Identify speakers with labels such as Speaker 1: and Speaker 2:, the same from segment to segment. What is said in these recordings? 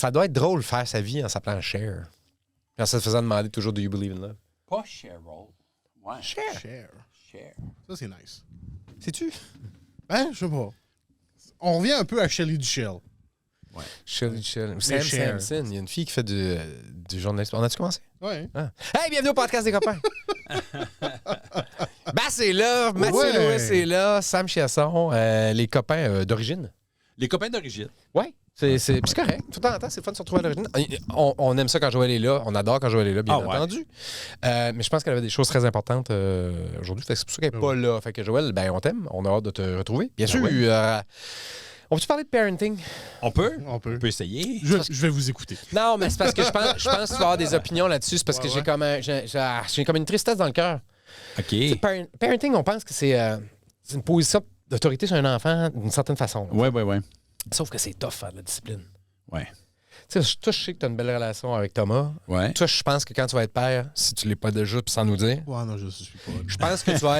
Speaker 1: Ça doit être drôle faire sa vie en s'appelant Cher. En se faisant demander toujours « Do you believe in love? »
Speaker 2: Pas Cheryl. Ouais.
Speaker 3: Cher.
Speaker 2: Cher.
Speaker 3: Ça, c'est nice.
Speaker 1: Sais-tu?
Speaker 3: Hein? Je sais pas. On revient un peu à Shelley Duchel.
Speaker 2: Ouais.
Speaker 1: Sam
Speaker 3: Cher.
Speaker 1: Sampson. Il y a une fille qui fait du journalisme. On a-tu commencé?
Speaker 3: Ouais.
Speaker 1: Ah. Hey, bienvenue au podcast des copains! C'est là, Mathieu
Speaker 3: Ouais.
Speaker 1: Louis est là, Sam Chiasson, les copains d'origine.
Speaker 2: Les copains d'origine.
Speaker 1: Oui, c'est correct. Tout le temps, c'est le fun de se retrouver à l'origine. On aime ça quand Joël est là. On adore quand Joël est là, bien entendu. Mais je pense qu'elle avait des choses très importantes aujourd'hui. C'est pour ça qu'elle n'est pas là. Fait que Joël, on t'aime. On a hâte de te retrouver. Bien sûr. On peut-tu parler de parenting?
Speaker 2: On peut essayer.
Speaker 3: Je vais vous écouter.
Speaker 1: Non, mais c'est parce que je pense que tu vas avoir des opinions là-dessus. C'est parce que j'ai comme une tristesse dans le cœur.
Speaker 2: OK.
Speaker 1: Tu sais, parenting, on pense que c'est une position d'autorité sur un enfant d'une certaine façon.
Speaker 2: Ouais.
Speaker 1: Sauf que c'est tough faire de la discipline.
Speaker 2: Ouais.
Speaker 1: Tu sais, toi, je sais que tu as une belle relation avec Thomas.
Speaker 2: Ouais.
Speaker 1: Toi, je pense que quand tu vas être père, si tu l'es pas déjà, puis sans nous dire,
Speaker 3: Ouais, non, je suis pas.
Speaker 1: je pense que tu vas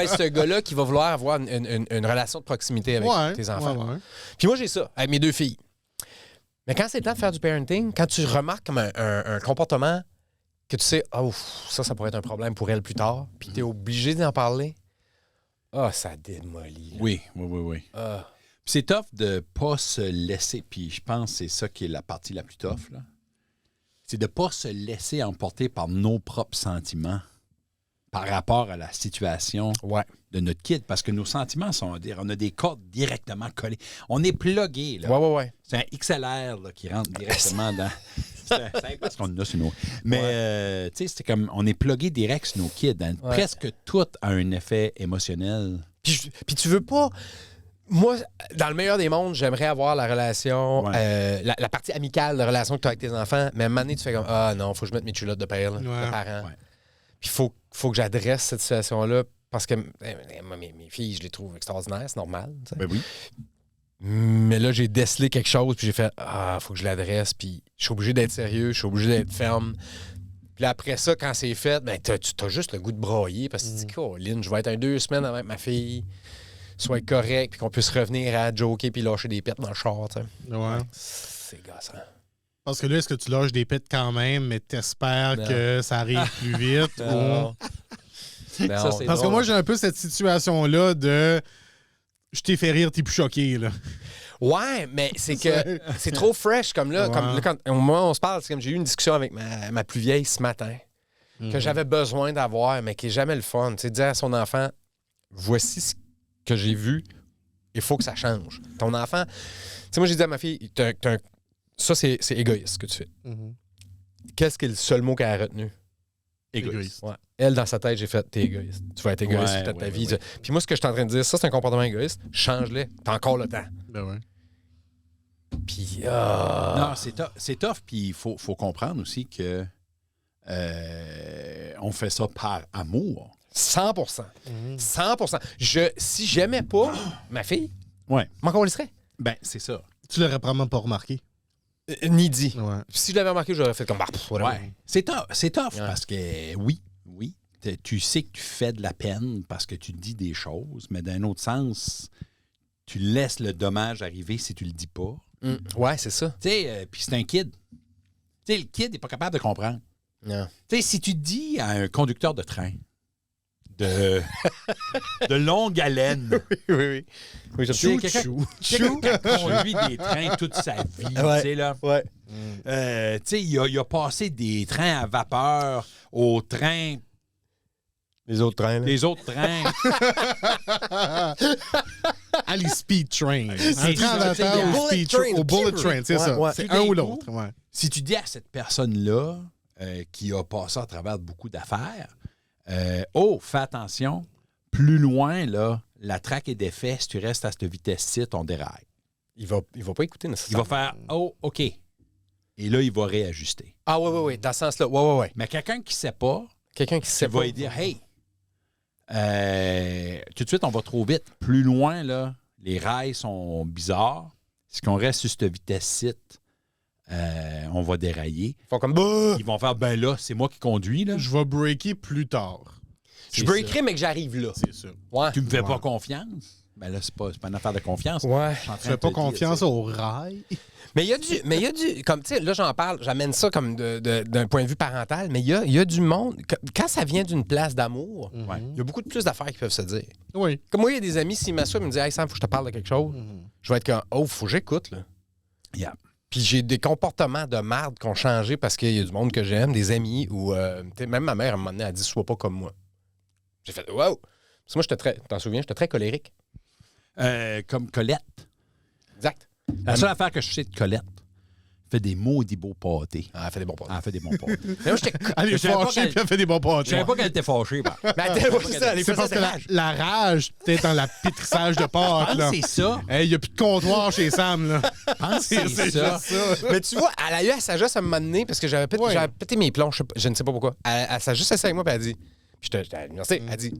Speaker 1: être ce gars-là qui va vouloir avoir une relation de proximité avec tes enfants.
Speaker 3: Ouais.
Speaker 1: Puis moi, j'ai ça, avec mes 2 filles. Mais quand c'est le temps de faire du parenting, quand tu remarques comme un comportement que tu sais, ça pourrait être un problème pour elle plus tard, puis tu es obligé d'en parler, ça démolit. Là.
Speaker 2: Oui. Puis c'est tough de pas se laisser, puis je pense que c'est ça qui est la partie la plus tough, là. C'est de pas se laisser emporter par nos propres sentiments par rapport à la situation de notre kid, parce que nos sentiments on a des cordes directement collées. On est plugué, là.
Speaker 1: Ouais.
Speaker 2: C'est un XLR là, qui rentre directement dans... C'est parce qu'on en a sur nos... Mais, tu sais, c'est comme... On est plugué direct sur nos kids. Hein. Presque tout a un effet émotionnel.
Speaker 1: Puis tu veux pas... Moi, dans le meilleur des mondes, j'aimerais avoir la relation, la partie amicale de relation que tu as avec tes enfants, mais à un moment donné, tu fais comme non, faut que je mette mes culottes de père, là, de parents.
Speaker 2: Ouais.
Speaker 1: Puis faut que j'adresse cette situation-là parce que moi, mes filles, je les trouve extraordinaires, c'est normal. T'sais.
Speaker 2: Ben oui.
Speaker 1: Mais là, j'ai décelé quelque chose, puis j'ai fait faut que je l'adresse, puis je suis obligé d'être sérieux, je suis obligé d'être ferme. Puis là, après ça, quand c'est fait, t'as juste le goût de brailler parce que tu te dis, Colin, je vais être 2 semaines avec ma fille. Soit correct, puis qu'on puisse revenir à joker puis lâcher des pets dans le char, tu sais.
Speaker 3: Ouais.
Speaker 1: C'est gossant.
Speaker 3: Parce que là, est-ce que tu lâches des pets quand même, mais t'espères que ça arrive plus vite?
Speaker 1: Non.
Speaker 3: Ça, parce que moi, j'ai un peu cette situation-là de je t'ai fait rire, t'es plus choqué, là.
Speaker 1: Ouais, mais c'est que c'est trop fresh comme là. Comme là, quand au moment où on se parle, c'est comme j'ai eu une discussion avec ma plus vieille ce matin que j'avais besoin d'avoir, mais qui est jamais le fun. Tu sais, dire à son enfant, voici ce que j'ai vu, il faut que ça change. Ton enfant... Tu sais, moi, j'ai dit à ma fille, ça, c'est égoïste, ce que tu fais. Qu'est-ce qui est le seul mot qu'elle a retenu?
Speaker 3: Égoïste.
Speaker 1: Ouais. Elle, dans sa tête, j'ai fait, t'es égoïste. Tu vas être égoïste toute ta vie. Puis moi, ce que je suis en train de dire, ça, c'est un comportement égoïste. Change-le. T'as encore le temps.
Speaker 3: Ben ouais.
Speaker 1: Puis...
Speaker 2: Non, c'est tough, puis il faut comprendre aussi que on fait ça par amour.
Speaker 1: 100%. 100%. Si j'aimais pas ma fille, m'en colisserais.
Speaker 2: Ben, c'est ça.
Speaker 3: Tu l'aurais probablement pas remarqué.
Speaker 1: Ni dit.
Speaker 3: Ouais.
Speaker 1: Si je l'avais remarqué, j'aurais fait comme...
Speaker 2: C'est tough parce que, oui, tu sais que tu fais de la peine parce que tu dis des choses, mais d'un autre sens, tu laisses le dommage arriver si tu le dis pas.
Speaker 1: Ouais, c'est ça.
Speaker 2: Tu sais, puis c'est un kid. Tu sais, le kid n'est pas capable de comprendre.
Speaker 1: Non.
Speaker 2: Tu sais, si tu dis à un conducteur de train de longue haleine.
Speaker 1: Oui.
Speaker 2: Quelqu'un qui a conduit des trains toute sa vie, tu sais, là.
Speaker 1: Ouais.
Speaker 2: Tu sais, il a passé des trains à vapeur aux trains...
Speaker 1: Les autres trains, là.
Speaker 2: Les autres trains.
Speaker 3: Les speed trains.
Speaker 2: C'est
Speaker 3: Un train à
Speaker 1: ça,
Speaker 3: vapeur
Speaker 1: le
Speaker 3: au speed
Speaker 1: bullet train,
Speaker 3: au bullet train, c'est ça.
Speaker 1: Ouais.
Speaker 3: C'est un ou l'autre. Ouais.
Speaker 2: Si tu dis à cette personne-là qui a passé à travers beaucoup d'affaires, fais attention, plus loin, là, la traque est défaite, si tu restes à cette vitesse-ci, on déraille.
Speaker 1: Il va pas écouter nécessairement.
Speaker 2: Il va faire « Oh, OK ». Et là, il va réajuster.
Speaker 1: Ah oui, dans ce sens-là. Ouais.
Speaker 2: Mais quelqu'un qui ne sait pas,
Speaker 1: quelqu'un qui sait
Speaker 2: va lui dire « Hey, tout de suite, on va trop vite. Plus loin, là, les rails sont bizarres. Si on reste sur cette vitesse-ci, on va dérailler. »
Speaker 1: Ils font comme...
Speaker 2: Ils vont faire « Ben là, c'est moi qui conduis. » là.
Speaker 3: Je vais breaker plus tard.
Speaker 1: Je breakerai, mais que j'arrive là.
Speaker 3: C'est ça.
Speaker 1: Ouais.
Speaker 2: Tu me fais pas confiance? Ben là, c'est pas une affaire de confiance.
Speaker 1: Ouais.
Speaker 3: Tu fais pas confiance au rail?
Speaker 1: Mais il y a du... Comme, tu sais, là, j'en parle, j'amène ça comme d'un point de vue parental, mais il y a du monde... Quand ça vient d'une place d'amour, il y a beaucoup de plus d'affaires qui peuvent se dire.
Speaker 3: Oui.
Speaker 1: Comme moi, il y a des amis, s'ils m'assoient et me disent « Hey, Sam, faut que je te parle de quelque chose. Je vais être comme « Oh, faut que j'écoute, là. »
Speaker 2: Yeah.
Speaker 1: Puis j'ai des comportements de merde qui ont changé parce qu'il y a du monde que j'aime, des amis, ou même ma mère, à un moment donné, elle a dit « Sois pas comme moi. » J'ai fait « Wow! » Parce que moi, t'en souviens, j'étais très colérique.
Speaker 2: Comme Colette.
Speaker 1: Exact.
Speaker 2: La seule affaire que je sais de Colette, fait des maudits beaux pâtés.
Speaker 1: Ah, elle fait des bons potes.
Speaker 2: Elle fait des bons pâtés.
Speaker 1: Mais moi, j'étais...
Speaker 3: Elle est
Speaker 2: Je savais pas
Speaker 3: fâchée
Speaker 2: qu'elle-
Speaker 3: puis elle fait des bons
Speaker 2: Je
Speaker 3: pâtés.
Speaker 2: savais pas qu'elle était fâchée. Ben.
Speaker 1: Mais attends, c'est ça, les
Speaker 3: C'est
Speaker 1: fois,
Speaker 3: parce
Speaker 1: ça,
Speaker 3: que
Speaker 1: c'est rage.
Speaker 3: la rage, peut-être dans la pétrissage de pâtes, là.
Speaker 2: C'est ça.
Speaker 3: Il n'y a plus de comptoir chez Sam, là.
Speaker 2: C'est ça.
Speaker 1: Mais tu vois, elle a eu à sagesse à me mener parce que j'avais pété mes plombs, je ne sais pas pourquoi. Elle s'est juste assise avec moi et elle a dit, puis j'étais à l'université, elle a dit,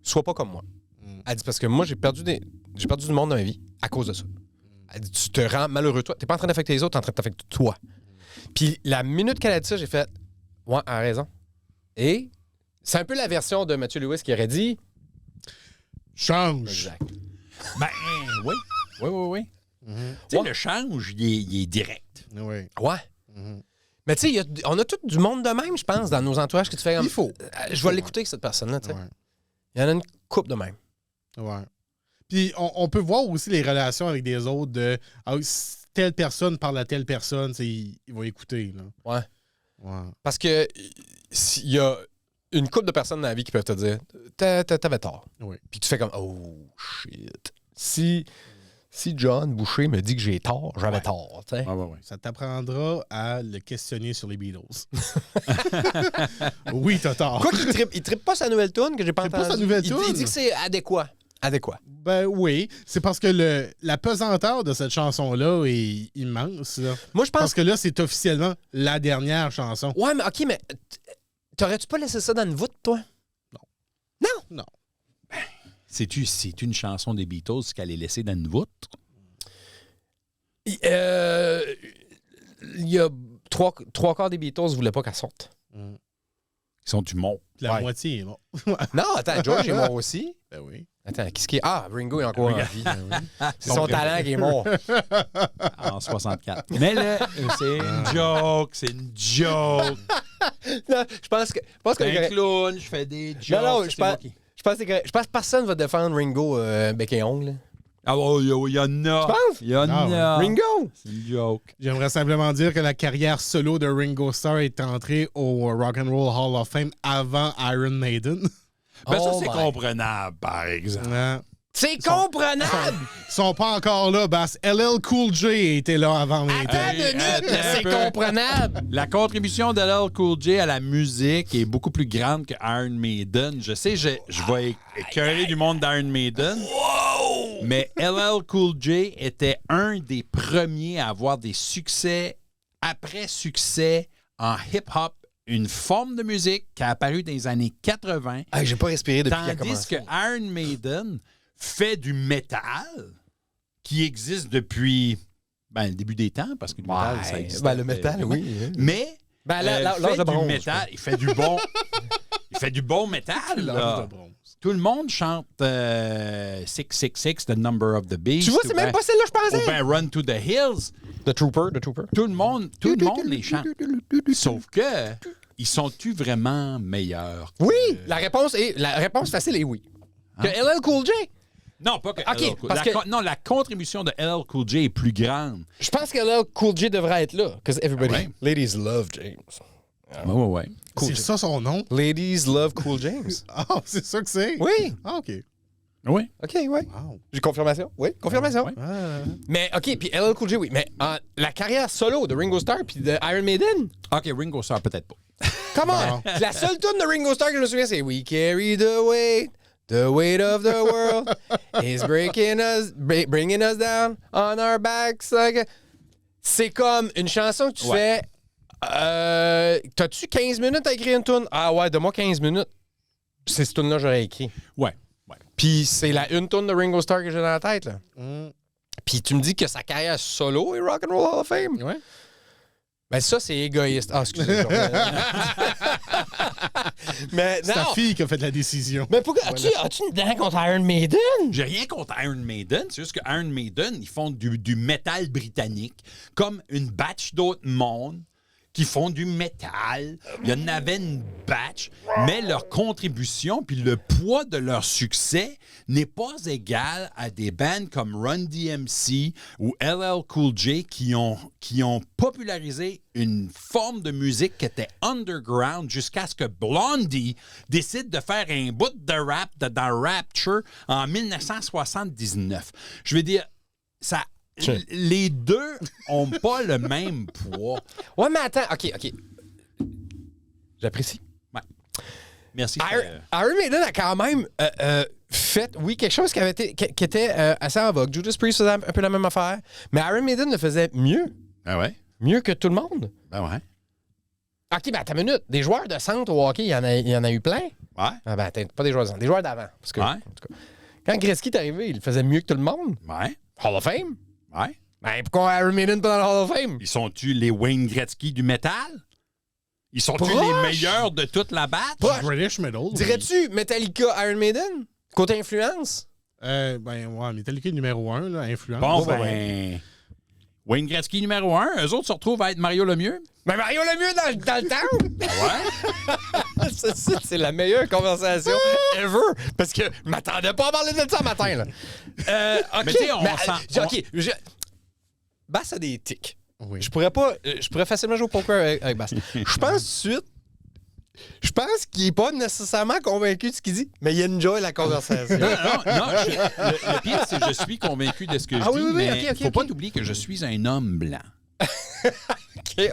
Speaker 1: sois pas comme moi. Elle dit, parce que moi, j'ai perdu du monde dans ma vie à cause de ça. Elle dit, tu te rends malheureux, toi. T'es pas en train d'affecter les autres, t'es en train de t'affecter toi. Puis la minute qu'elle a dit ça, j'ai fait, ouais, elle a raison. Et c'est un peu la version de Mathieu Lewis qui aurait dit,
Speaker 3: Change.
Speaker 1: exact.
Speaker 2: Ben, oui. Oui. Tu sais, le change, il est direct.
Speaker 3: Oui.
Speaker 1: Ouais. Mais tu sais, on a tout du monde de même, je pense, dans nos entourages que tu fais comme.
Speaker 3: Il faut.
Speaker 1: Je vais l'écouter, cette personne-là, tu sais.
Speaker 3: Ouais.
Speaker 1: Il y en a une couple de même.
Speaker 3: Ouais. Puis on peut voir aussi les relations avec des autres de si telle personne parle à telle personne, il va écouter. Là.
Speaker 1: Ouais.
Speaker 3: Ouais.
Speaker 1: Parce que s'il y a une couple de personnes dans la vie qui peuvent te dire t'avais tort.
Speaker 3: Oui.
Speaker 1: Puis tu fais comme oh shit. Si John Boucher me dit que j'ai tort, j'avais tort. Tu sais.
Speaker 2: Ouais.
Speaker 3: Ça t'apprendra à le questionner sur les Beatles. Oui, t'as tort.
Speaker 1: Quoi qu'il trippe pas sa nouvelle tune que j'ai pas
Speaker 3: C'est pas
Speaker 1: entendue.
Speaker 3: sa nouvelle
Speaker 1: Il
Speaker 3: toune?
Speaker 1: dit que c'est adéquat.
Speaker 3: Ben oui, c'est parce que la pesanteur de cette chanson-là est immense. Là.
Speaker 1: Moi, je pense
Speaker 3: Parce que là, c'est officiellement la dernière chanson.
Speaker 1: Ouais, mais OK, mais t'aurais-tu pas laissé ça dans une voûte, toi?
Speaker 3: Non.
Speaker 2: C'est une chanson des Beatles qu'elle est laissée dans une voûte?
Speaker 1: Il y a trois quarts des Beatles ne voulaient pas qu'elle sorte.
Speaker 2: Ils sont du monde.
Speaker 3: La
Speaker 1: Ouais.
Speaker 3: moitié est mort.
Speaker 1: Non, attends, George est mort aussi.
Speaker 3: Ben oui.
Speaker 1: Attends, qu'est-ce qui est... Ah, Ringo est encore en vie.
Speaker 3: Ben
Speaker 1: C'est son talent qui est mort.
Speaker 2: En 64. Mais là, c'est une joke. C'est une joke.
Speaker 1: Non, je pense que...
Speaker 2: Un clown, je fais des jokes.
Speaker 1: Non,
Speaker 2: c'est
Speaker 1: je pense que personne va défendre Ringo bec et ongle.
Speaker 2: Ah, oh, il y en a.
Speaker 1: Tu penses?
Speaker 2: Il y en a.
Speaker 1: Ringo!
Speaker 2: C'est une joke.
Speaker 3: J'aimerais simplement dire que la carrière solo de Ringo Starr est entrée au Rock and Roll Hall of Fame avant Iron Maiden.
Speaker 2: Ben, ça,
Speaker 1: Oh
Speaker 2: c'est
Speaker 1: my.
Speaker 2: comprenable, par exemple.
Speaker 3: Hein?
Speaker 1: C'est comprenable!
Speaker 3: Ils sont pas encore là, Bass. LL Cool J était là avant Maiden.
Speaker 1: Attends une minute, c'est comprenable!
Speaker 2: La contribution de LL Cool J à la musique est beaucoup plus grande que Iron Maiden. Je sais, je vais écœurer du monde d'Iron Maiden. Mais LL Cool J était un des premiers à avoir des succès après succès en hip-hop, une forme de musique qui a apparu dans les années 80.
Speaker 1: Ah, j'ai pas respiré depuis qu'il a
Speaker 2: Tandis
Speaker 1: commencé.
Speaker 2: que Iron Maiden fait du métal qui existe depuis le début des temps, parce que le métal, ça existe.
Speaker 1: Ben, le métal, oui.
Speaker 2: Mais
Speaker 1: Ben,
Speaker 2: fait
Speaker 1: l'âge de bronze.
Speaker 2: du métal, il fait du bon. Il fait du bon métal.
Speaker 3: L'âge
Speaker 2: Là.
Speaker 3: de bronze.
Speaker 2: Tout le monde chante 666, The Number of the Beast.
Speaker 1: Tu vois, c'est même pas celle-là que je
Speaker 2: Ou
Speaker 1: pensais.
Speaker 2: bien Run to the Hills.
Speaker 1: The Trooper.
Speaker 2: Tout le monde les chante. Sauf que, ils sont-tu vraiment meilleurs?
Speaker 1: Oui, la réponse facile est oui. Que LL Cool J.
Speaker 2: Non, pas que.
Speaker 1: OK,
Speaker 2: LL Cool-
Speaker 1: parce que-
Speaker 2: Non, la contribution de LL Cool J est plus grande.
Speaker 1: Je pense que LL Cool J devrait être là. Because everybody,
Speaker 2: Ah ouais?
Speaker 1: ladies love James.
Speaker 2: Ouais.
Speaker 3: C'est ça son nom?
Speaker 1: Ladies love Cool James.
Speaker 3: Ah, c'est ça que c'est?
Speaker 1: Oui.
Speaker 3: Ah, OK.
Speaker 2: Oui.
Speaker 1: OK, oui.
Speaker 3: Wow.
Speaker 1: J'ai confirmation. Oui, confirmation.
Speaker 2: Ouais.
Speaker 3: Ah.
Speaker 1: Mais OK, puis LL Cool J, oui. Mais la carrière solo de Ringo Starr puis de Iron Maiden,
Speaker 2: OK, Ringo Starr, peut-être pas.
Speaker 1: come on. La seule tune de Ringo Starr que je me souviens, c'est We carry the weight of the world is bringing us down on our backs. C'est comme une chanson que tu fais. T'as-tu 15 minutes à écrire une tune? Ah ouais, donne-moi 15 minutes. C'est cette tune-là que j'aurais écrit.
Speaker 2: Ouais.
Speaker 1: Puis c'est une tune de Ringo Starr que j'ai dans la tête, là. Puis tu me dis que sa carrière solo est Rock and Roll Hall of Fame?
Speaker 3: Ouais.
Speaker 1: Ben ça, c'est égoïste. Ah, excusez-moi. Mais
Speaker 3: C'est ta
Speaker 1: non!
Speaker 3: fille qui a fait la décision.
Speaker 1: Mais pourquoi? As-tu une dent contre Iron Maiden?
Speaker 2: J'ai rien contre Iron Maiden, c'est juste que Iron Maiden, ils font du métal britannique, comme une batch d'autres mondes qui font du métal. Il y en avait une batch, mais leur contribution puis le poids de leur succès n'est pas égal à des bands comme Run DMC ou LL Cool J qui ont popularisé une forme de musique qui était underground jusqu'à ce que Blondie décide de faire un bout de rap dans Rapture en 1979. Je veux dire, ça... Les deux ont pas le même poids.
Speaker 1: Ouais, mais attends. OK. J'apprécie.
Speaker 2: Ouais. Merci.
Speaker 1: Iron Maiden a quand même fait, oui, quelque chose qui était assez en vogue. Judas Priest faisait un peu la même affaire, mais Iron Maiden le faisait mieux.
Speaker 2: Ah ouais?
Speaker 1: Mieux que tout le monde.
Speaker 2: Ben ouais.
Speaker 1: OK, ben attends une minute. Des joueurs de centre au hockey, il y en a eu plein.
Speaker 2: Ouais.
Speaker 1: Ah ben attends, pas des joueurs de centre, des joueurs d'avant. Parce que,
Speaker 2: Ouais.
Speaker 1: en tout cas, quand Gretzky est arrivé, il le faisait mieux que tout le monde.
Speaker 2: Ouais.
Speaker 1: Hall of Fame.
Speaker 2: Ouais.
Speaker 1: Ben pourquoi Iron Maiden pas dans le Hall of Fame?
Speaker 2: Ils sont-tu les Wayne Gretzky du métal? Ils sont-tu
Speaker 1: Proche.
Speaker 2: les meilleurs de toute la batch?
Speaker 1: Proche.
Speaker 3: British Metal. oui.
Speaker 1: Dirais-tu Metallica, Iron Maiden? Côté influence?
Speaker 3: Ouais, Metallica numéro 1, là, influence.
Speaker 2: Bon,
Speaker 1: Ouais,
Speaker 2: ben... Wayne Gretzky numéro 1, eux autres se retrouvent à être Mario Lemieux.
Speaker 1: Mais Mario Lemieux dans le temps!
Speaker 2: Ouais.
Speaker 1: C'est la meilleure conversation ever. Parce que je m'attendais pas à parler de ça matin, là. OK.
Speaker 2: Mais tu sais, on
Speaker 1: OK. Bass a des tics.
Speaker 3: Oui.
Speaker 1: Je pourrais facilement jouer au poker avec Bass. Je pense tout de suite. Je pense qu'il est pas nécessairement convaincu de ce qu'il dit, mais il enjoy la conversation.
Speaker 2: Non, le pire, c'est que je suis convaincu de ce que je dis,
Speaker 1: oui,
Speaker 2: mais
Speaker 1: ok,
Speaker 2: faut pas t'oublier que je suis un homme blanc.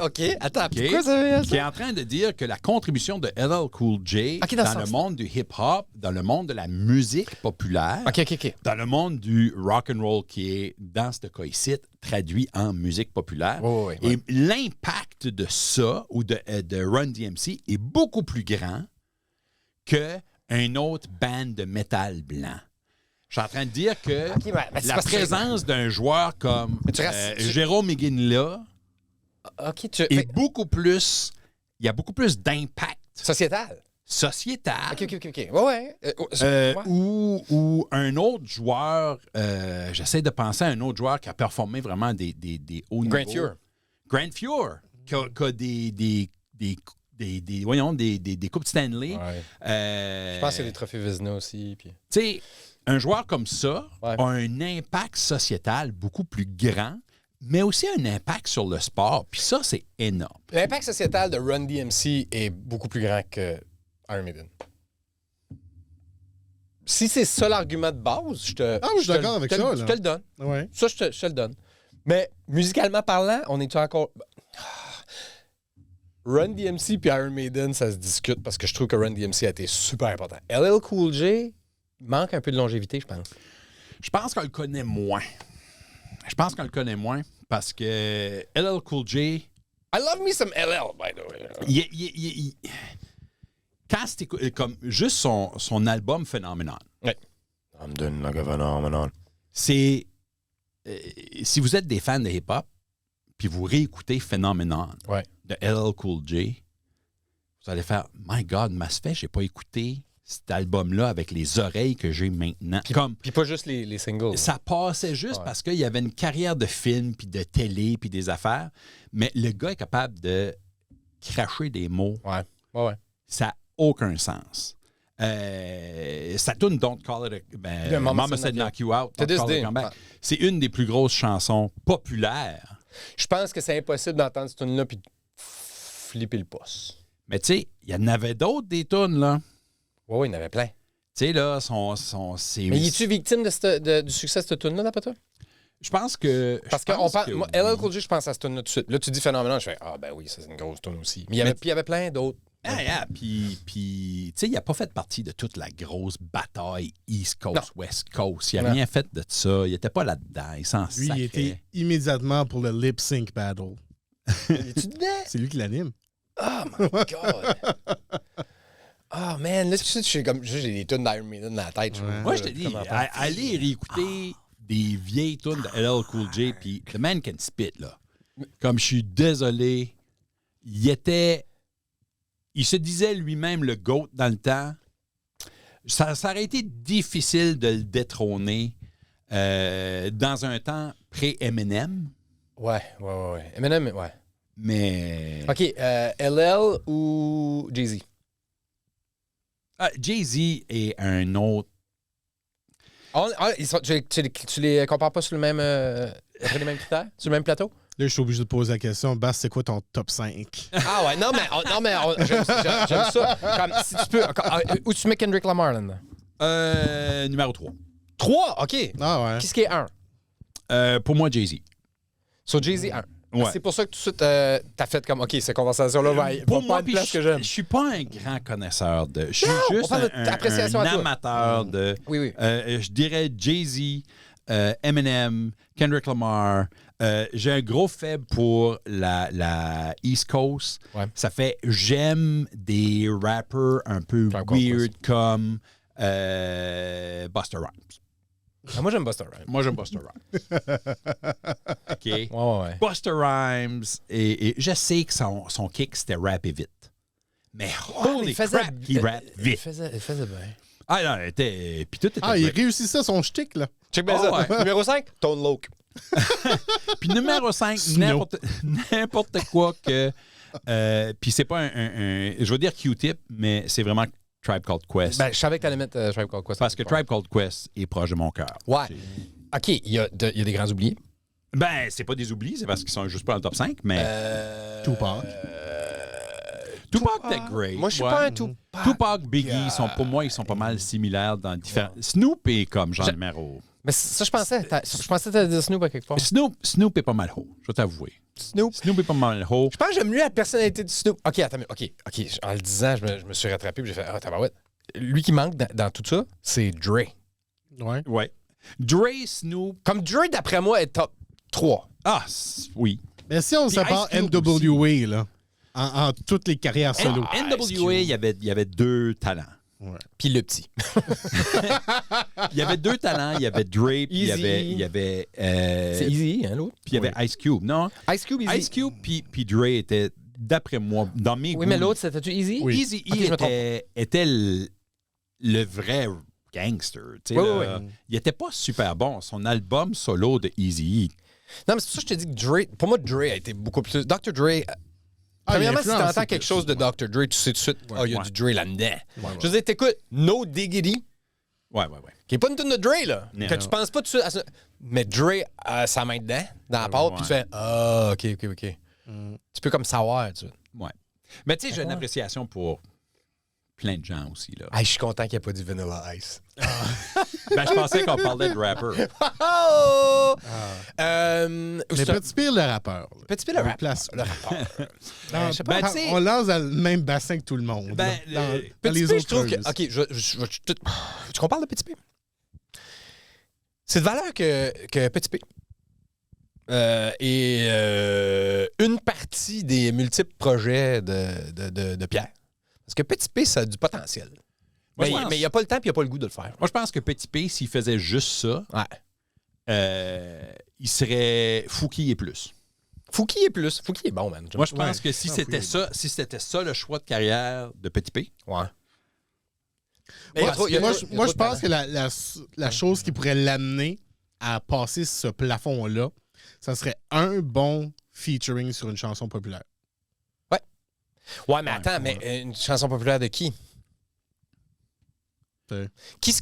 Speaker 1: OK. Attends,
Speaker 2: OK?
Speaker 1: pourquoi ça veut
Speaker 2: Qui est en train de dire que la contribution de LL Cool J
Speaker 1: OK, dans ce
Speaker 2: dans le
Speaker 1: sens.
Speaker 2: monde du hip-hop, dans le monde de la musique populaire,
Speaker 1: OK.
Speaker 2: dans le monde du rock and roll qui est, dans ce cas ici, traduit en musique populaire.
Speaker 1: Oui.
Speaker 2: Et l'impact de ça, ou de Run DMC, est beaucoup plus grand qu'un autre band de métal blanc. Je suis en train de dire que
Speaker 1: OK, mais c'est
Speaker 2: la
Speaker 1: parce que-
Speaker 2: présence d'un joueur comme
Speaker 1: Mais tu restes-
Speaker 2: Jérôme Higuin-là
Speaker 1: OK,
Speaker 2: est beaucoup plus... Il y a beaucoup plus d'impact
Speaker 1: sociétal.
Speaker 2: sociétal.
Speaker 1: OK. Ouais. Ouais.
Speaker 2: Ou un autre joueur, j'essaie de penser à un autre joueur qui a performé vraiment des hauts niveaux.
Speaker 1: Grant Fuhr.
Speaker 2: Grant Fuhr, qui a des coupes Stanley.
Speaker 1: Ouais.
Speaker 2: Je
Speaker 1: Je pense qu'il y a des trophées Vizina aussi. Puis...
Speaker 2: Tu sais, un joueur comme ça
Speaker 1: Ouais.
Speaker 2: a un impact sociétal beaucoup plus grand, mais aussi un impact sur le sport. Puis ça, c'est énorme.
Speaker 1: L'impact sociétal de Run DMC est beaucoup plus grand que Iron Maiden. Si c'est ça l'argument de base, je te.
Speaker 3: Ah, je suis d'accord avec ça, là.
Speaker 1: Je te le donne.
Speaker 3: Ouais.
Speaker 1: Ça, je te le donne. Mais musicalement parlant, on est encore. Run DMC puis Iron Maiden, ça se discute parce que je trouve que Run DMC a été super important. LL Cool J manque un peu de longévité, je pense.
Speaker 2: Je pense qu'on le connaît moins. Parce que LL Cool J,
Speaker 1: I love me some LL, by the way.
Speaker 2: quand c'était comme juste son album Phenomenon,
Speaker 1: I'm doing like a phenomenon.
Speaker 2: c'est si vous êtes des fans de hip-hop, puis vous réécoutez Phenomenon
Speaker 1: Ouais.
Speaker 2: de LL Cool J, vous allez faire My God, Masfait, j'ai pas écouté cet album-là avec les oreilles que j'ai maintenant.
Speaker 1: Puis pas juste les singles.
Speaker 2: Ça passait juste
Speaker 1: Ouais.
Speaker 2: parce qu'il y avait une carrière de film, puis de télé, puis des affaires. Mais le gars est capable de cracher des mots.
Speaker 1: Ouais.
Speaker 2: Ça n'a aucun sens. Ça tourne Don't Call It a...
Speaker 1: De
Speaker 2: Mama Said Knock You Out.
Speaker 1: To
Speaker 2: Don't
Speaker 1: this
Speaker 2: Call It
Speaker 1: day.
Speaker 2: a Comeback. C'est une des plus grosses chansons populaires.
Speaker 1: Je pense que c'est impossible d'entendre cette tune-là puis de flipper le pouce.
Speaker 2: Mais tu sais, il y en avait d'autres des tunes, là.
Speaker 1: Ouais, il y en avait plein.
Speaker 2: Tu sais, là, c'est...
Speaker 1: Mais es-tu victime du succès de cette tune-là, d'après toi?
Speaker 2: Je pense que...
Speaker 1: Parce que moi, LL Cool J, je pense à cette tune-là tout de suite. Là, tu dis Phénoménal, je fais ah ben oui, ça c'est une grosse tune aussi. Mais il y avait plein d'autres.
Speaker 2: Puis tu sais, il n'a pas fait partie de toute la grosse bataille East Coast, West Coast. Il n'a rien fait de ça. Il n'était pas là-dedans. Il s'en
Speaker 3: Lui,
Speaker 2: sacrait.
Speaker 3: il était immédiatement pour le lip sync battle.
Speaker 1: Es-tu dedans?
Speaker 3: C'est lui qui l'anime.
Speaker 1: Oh my God! Oh man, là, tu sais, j'ai des tunes d'Iron Maiden dans la tête.
Speaker 2: Moi, je te dis, allez réécouter des vieilles tunes de LL Cool J, puis The Man Can Spit, là. Comme je suis désolé, il était il se disait lui-même le GOAT dans le temps. Ça aurait été difficile de le détrôner dans un temps pré-Eminem.
Speaker 1: Ouais. Eminem, ouais.
Speaker 2: Mais...
Speaker 1: OK, LL ou Jay-Z?
Speaker 2: Jay-Z est un autre...
Speaker 1: Tu les compares pas sur le même, après les mêmes critères? Sur le même plateau?
Speaker 3: Là, je suis obligé de poser la question. Bast, c'est quoi ton top 5?
Speaker 1: Ah ouais, non, mais j'aime ça. Comme, si tu peux... Où tu mets Kendrick Lamar là-dedans?
Speaker 2: Numéro 3.
Speaker 1: 3? OK.
Speaker 3: Ah ouais.
Speaker 1: Qu'est-ce qui est 1?
Speaker 2: Pour moi, Jay-Z.
Speaker 1: So, Jay-Z, 1.
Speaker 2: Ouais.
Speaker 1: C'est pour ça que tout de suite, t'as fait comme, OK, cette conversation-là va
Speaker 2: Pour moi,
Speaker 1: pas une place que j'aime.
Speaker 2: je suis pas un grand connaisseur de... Je suis
Speaker 1: Non, on
Speaker 2: juste
Speaker 1: parle d'appréciation
Speaker 2: un
Speaker 1: à toi.
Speaker 2: amateur de...
Speaker 1: Oui.
Speaker 2: Je dirais Jay-Z, Eminem, Kendrick Lamar. J'ai un gros faible pour la East Coast.
Speaker 1: Ouais.
Speaker 2: Ça fait... J'aime des rappers un peu
Speaker 1: Tribe Called
Speaker 2: weird comme Busta Rhymes.
Speaker 1: Ah, moi, j'aime Busta Rhymes.
Speaker 2: Moi, j'aime Busta Rhymes. OK?
Speaker 1: Ouais.
Speaker 2: Busta Rhymes, et je sais que son kick, c'était rapper vite. Mais holy crap, il rappe vite.
Speaker 1: Il faisait bien.
Speaker 2: Ah non, il était... Puis tout était
Speaker 3: Il
Speaker 2: great.
Speaker 3: réussissait son shtick, là.
Speaker 1: Check bien
Speaker 2: Oh,
Speaker 1: ça.
Speaker 2: ouais.
Speaker 1: Numéro 5, Tone Loc.
Speaker 2: Puis numéro 5, n'importe quoi que... puis c'est pas je veux dire Q-Tip, mais c'est vraiment Tribe Called Quest.
Speaker 1: Ben, je savais que t'allais mettre Tribe Called Quest.
Speaker 2: Parce que Tribe Called Quest est proche de mon cœur.
Speaker 1: Ouais. OK, il y a des grands oubliés.
Speaker 2: Ben, c'est pas des oublis, c'est parce qu'ils sont juste pas dans le top 5, mais...
Speaker 3: Tupac.
Speaker 2: Tupac était great.
Speaker 1: Moi, je suis
Speaker 2: Ouais.
Speaker 1: pas un Tupac.
Speaker 2: Tupac, Biggie, pour moi, ils sont pas mal similaires dans différents... Snoop est comme genre numéro...
Speaker 1: Mais ça, je pensais. Je pensais que t'allais dire Snoop à quelque part.
Speaker 2: Snoop est pas mal haut, je vais t'avouer.
Speaker 1: Snoop.
Speaker 2: Snoop est pas mal haut.
Speaker 1: Je pense que j'aime mieux la personnalité de Snoop. OK, attends, OK. En le disant, je me suis rattrapé et j'ai fait tabarouette. Lui qui manque dans tout ça, c'est Dre.
Speaker 3: Ouais.
Speaker 2: Ouais. Dre, Snoop...
Speaker 1: Comme Dre, d'après moi, est top 3.
Speaker 2: Ah, oui.
Speaker 3: Mais si on
Speaker 2: Puis
Speaker 3: sépare
Speaker 2: Ice Cube
Speaker 3: NWA, là, en toutes les carrières solo.
Speaker 2: NWA, il y avait deux talents.
Speaker 3: Ouais.
Speaker 1: Puis le petit.
Speaker 2: Il y avait deux talents. Il y avait Dre, puis il y avait...
Speaker 1: C'est Easy, hein, l'autre?
Speaker 2: Puis il y avait Ice Cube, non?
Speaker 1: Ice Cube, Easy.
Speaker 2: Ice Cube puis Dre était, d'après moi, dans mes goûts...
Speaker 1: Oui, mais l'autre, c'était-tu Easy?
Speaker 3: Oui.
Speaker 2: Easy
Speaker 1: Ok, je me trompe.
Speaker 2: était le vrai gangster. Tu sais,
Speaker 1: Oui.
Speaker 2: Il était pas super bon. Son album solo de Easy.
Speaker 1: Non, mais c'est pour ça que je te dis que Dre... Pour moi, Dre a été beaucoup plus... Dr. Dre... Premièrement, si t'entends quelque chose de Dr. Dre, tu sais tout de suite, il y a du Dre là-dedans. Je veux dire, t'écoutes No Diggity,
Speaker 2: Ouais.
Speaker 1: qui est pas une tune de Dre, là.
Speaker 2: Non.
Speaker 1: Que tu penses pas tout de suite à ça. Mais Dre a sa main dedans, dans la pâte, puis tu fais OK. Tu peux comme savoir, tu sais.
Speaker 2: Ouais. Mais tu sais, j'ai une appréciation pour plein de gens aussi. Là.
Speaker 1: Je suis content qu'il n'y ait pas du Vanilla Ice.
Speaker 2: Ben, je pensais qu'on parlait de rapper.
Speaker 1: Oh!
Speaker 3: Mais Petit Pire, le rappeur. là.
Speaker 1: Petit peu le
Speaker 3: On le
Speaker 1: rappeur.
Speaker 3: place.
Speaker 1: Le rappeur.
Speaker 3: Dans-
Speaker 1: je sais pas,
Speaker 3: quand
Speaker 1: tu sais-
Speaker 3: on lance dans le même bassin que tout le monde.
Speaker 2: Ben,
Speaker 3: là. Dans
Speaker 1: Petit
Speaker 3: les
Speaker 1: P,
Speaker 3: autres
Speaker 1: je trouve que...
Speaker 3: creuses.
Speaker 1: OK, tu qu'on parle de Petit P? C'est de valeur que Petit P est une partie des multiples projets de Pierre. Parce que Petit P, ça a du potentiel.
Speaker 2: Moi,
Speaker 1: Mais
Speaker 2: je pense-
Speaker 1: il n'y a pas le temps et il n'y a pas le goût de le faire.
Speaker 2: Moi, je pense que Petit P, s'il faisait juste ça,
Speaker 1: Ouais.
Speaker 2: il serait Fouki et plus.
Speaker 1: Fouki est plus. Fouki est bon, man.
Speaker 2: Moi, je pense
Speaker 3: Ouais.
Speaker 2: que si
Speaker 3: Ah,
Speaker 2: c'était
Speaker 3: Fouki.
Speaker 2: ça le choix de carrière de Petit P,
Speaker 1: Ouais.
Speaker 3: Moi, je pense que la chose qui pourrait l'amener à passer ce plafond-là, ça serait un bon featuring sur une chanson populaire.
Speaker 1: Ouais, mais attends, mais une chanson populaire de qui? Qui ce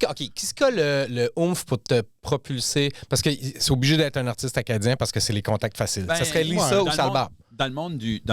Speaker 1: qui a le oomph pour te propulser? Parce que c'est obligé d'être un artiste acadien parce que c'est les contacts faciles. Ça serait Lisa ou Salbar.
Speaker 2: Dans le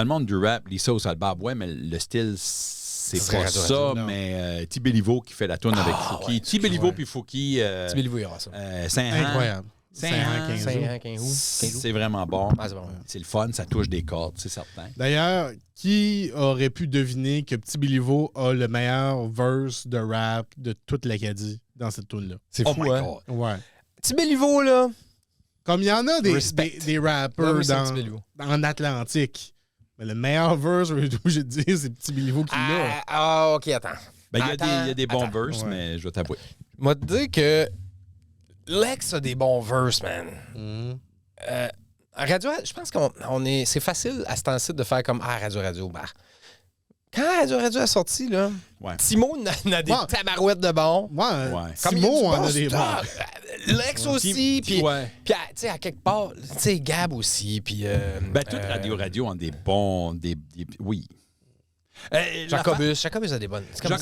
Speaker 2: monde du rap, Lisa ou Salbar, ouais, mais le style, c'est
Speaker 1: Ce serait
Speaker 2: pas
Speaker 1: Radio
Speaker 2: ça,
Speaker 3: Radio, non.
Speaker 2: mais Tibéliveau qui fait la tourne avec Fouki.
Speaker 1: ouais,
Speaker 2: Tibéliveau
Speaker 3: ouais.
Speaker 2: puis Fouki,
Speaker 1: Tibéli Vouillera, ça.
Speaker 2: Saint-Han.
Speaker 3: Incroyable.
Speaker 2: Saint-Han,
Speaker 3: 15
Speaker 1: Saint-Han, 15 août.
Speaker 2: c'est vraiment bon.
Speaker 1: Ah, c'est bon.
Speaker 2: C'est le fun, ça touche des cordes, c'est certain.
Speaker 3: D'ailleurs, qui aurait pu deviner que Petit Béliveau a le meilleur verse de rap de toute l'Acadie dans cette tune-là?
Speaker 1: C'est
Speaker 2: Oh
Speaker 1: fou,
Speaker 2: my
Speaker 1: hein?
Speaker 2: God.
Speaker 3: Ouais.
Speaker 1: Tibéliveau, là.
Speaker 3: Comme il y en a
Speaker 1: Respect.
Speaker 3: des rappers
Speaker 1: Ouais, c'est Petit Béliveau.
Speaker 3: en Atlantique. Mais le meilleur verse, je te dire, c'est Petit Béliveau qui l'a.
Speaker 1: OK, attends.
Speaker 2: Ben, il y a des bons
Speaker 1: Attends.
Speaker 2: verses,
Speaker 3: Ouais.
Speaker 2: mais je vais t'avouer.
Speaker 1: Moi, te dire que Lex a des bons verses, man. Radio, je pense c'est facile à ce temps-ci de faire comme Radio, bah. Quand Radio Radio a sorti, là,
Speaker 2: Ouais.
Speaker 1: Timo en a des tabarouettes de bons.
Speaker 3: Ouais.
Speaker 1: Comme il y a
Speaker 3: Timo
Speaker 1: du
Speaker 3: en
Speaker 1: bon
Speaker 3: a des bons.
Speaker 1: stock. Lex aussi, puis
Speaker 2: ouais.
Speaker 1: tu sais, à quelque part, tu sais, Gab aussi, puis...
Speaker 2: Ben, toute Radio ont des bons... oui.
Speaker 1: Jacobus a des bonnes... c'est comme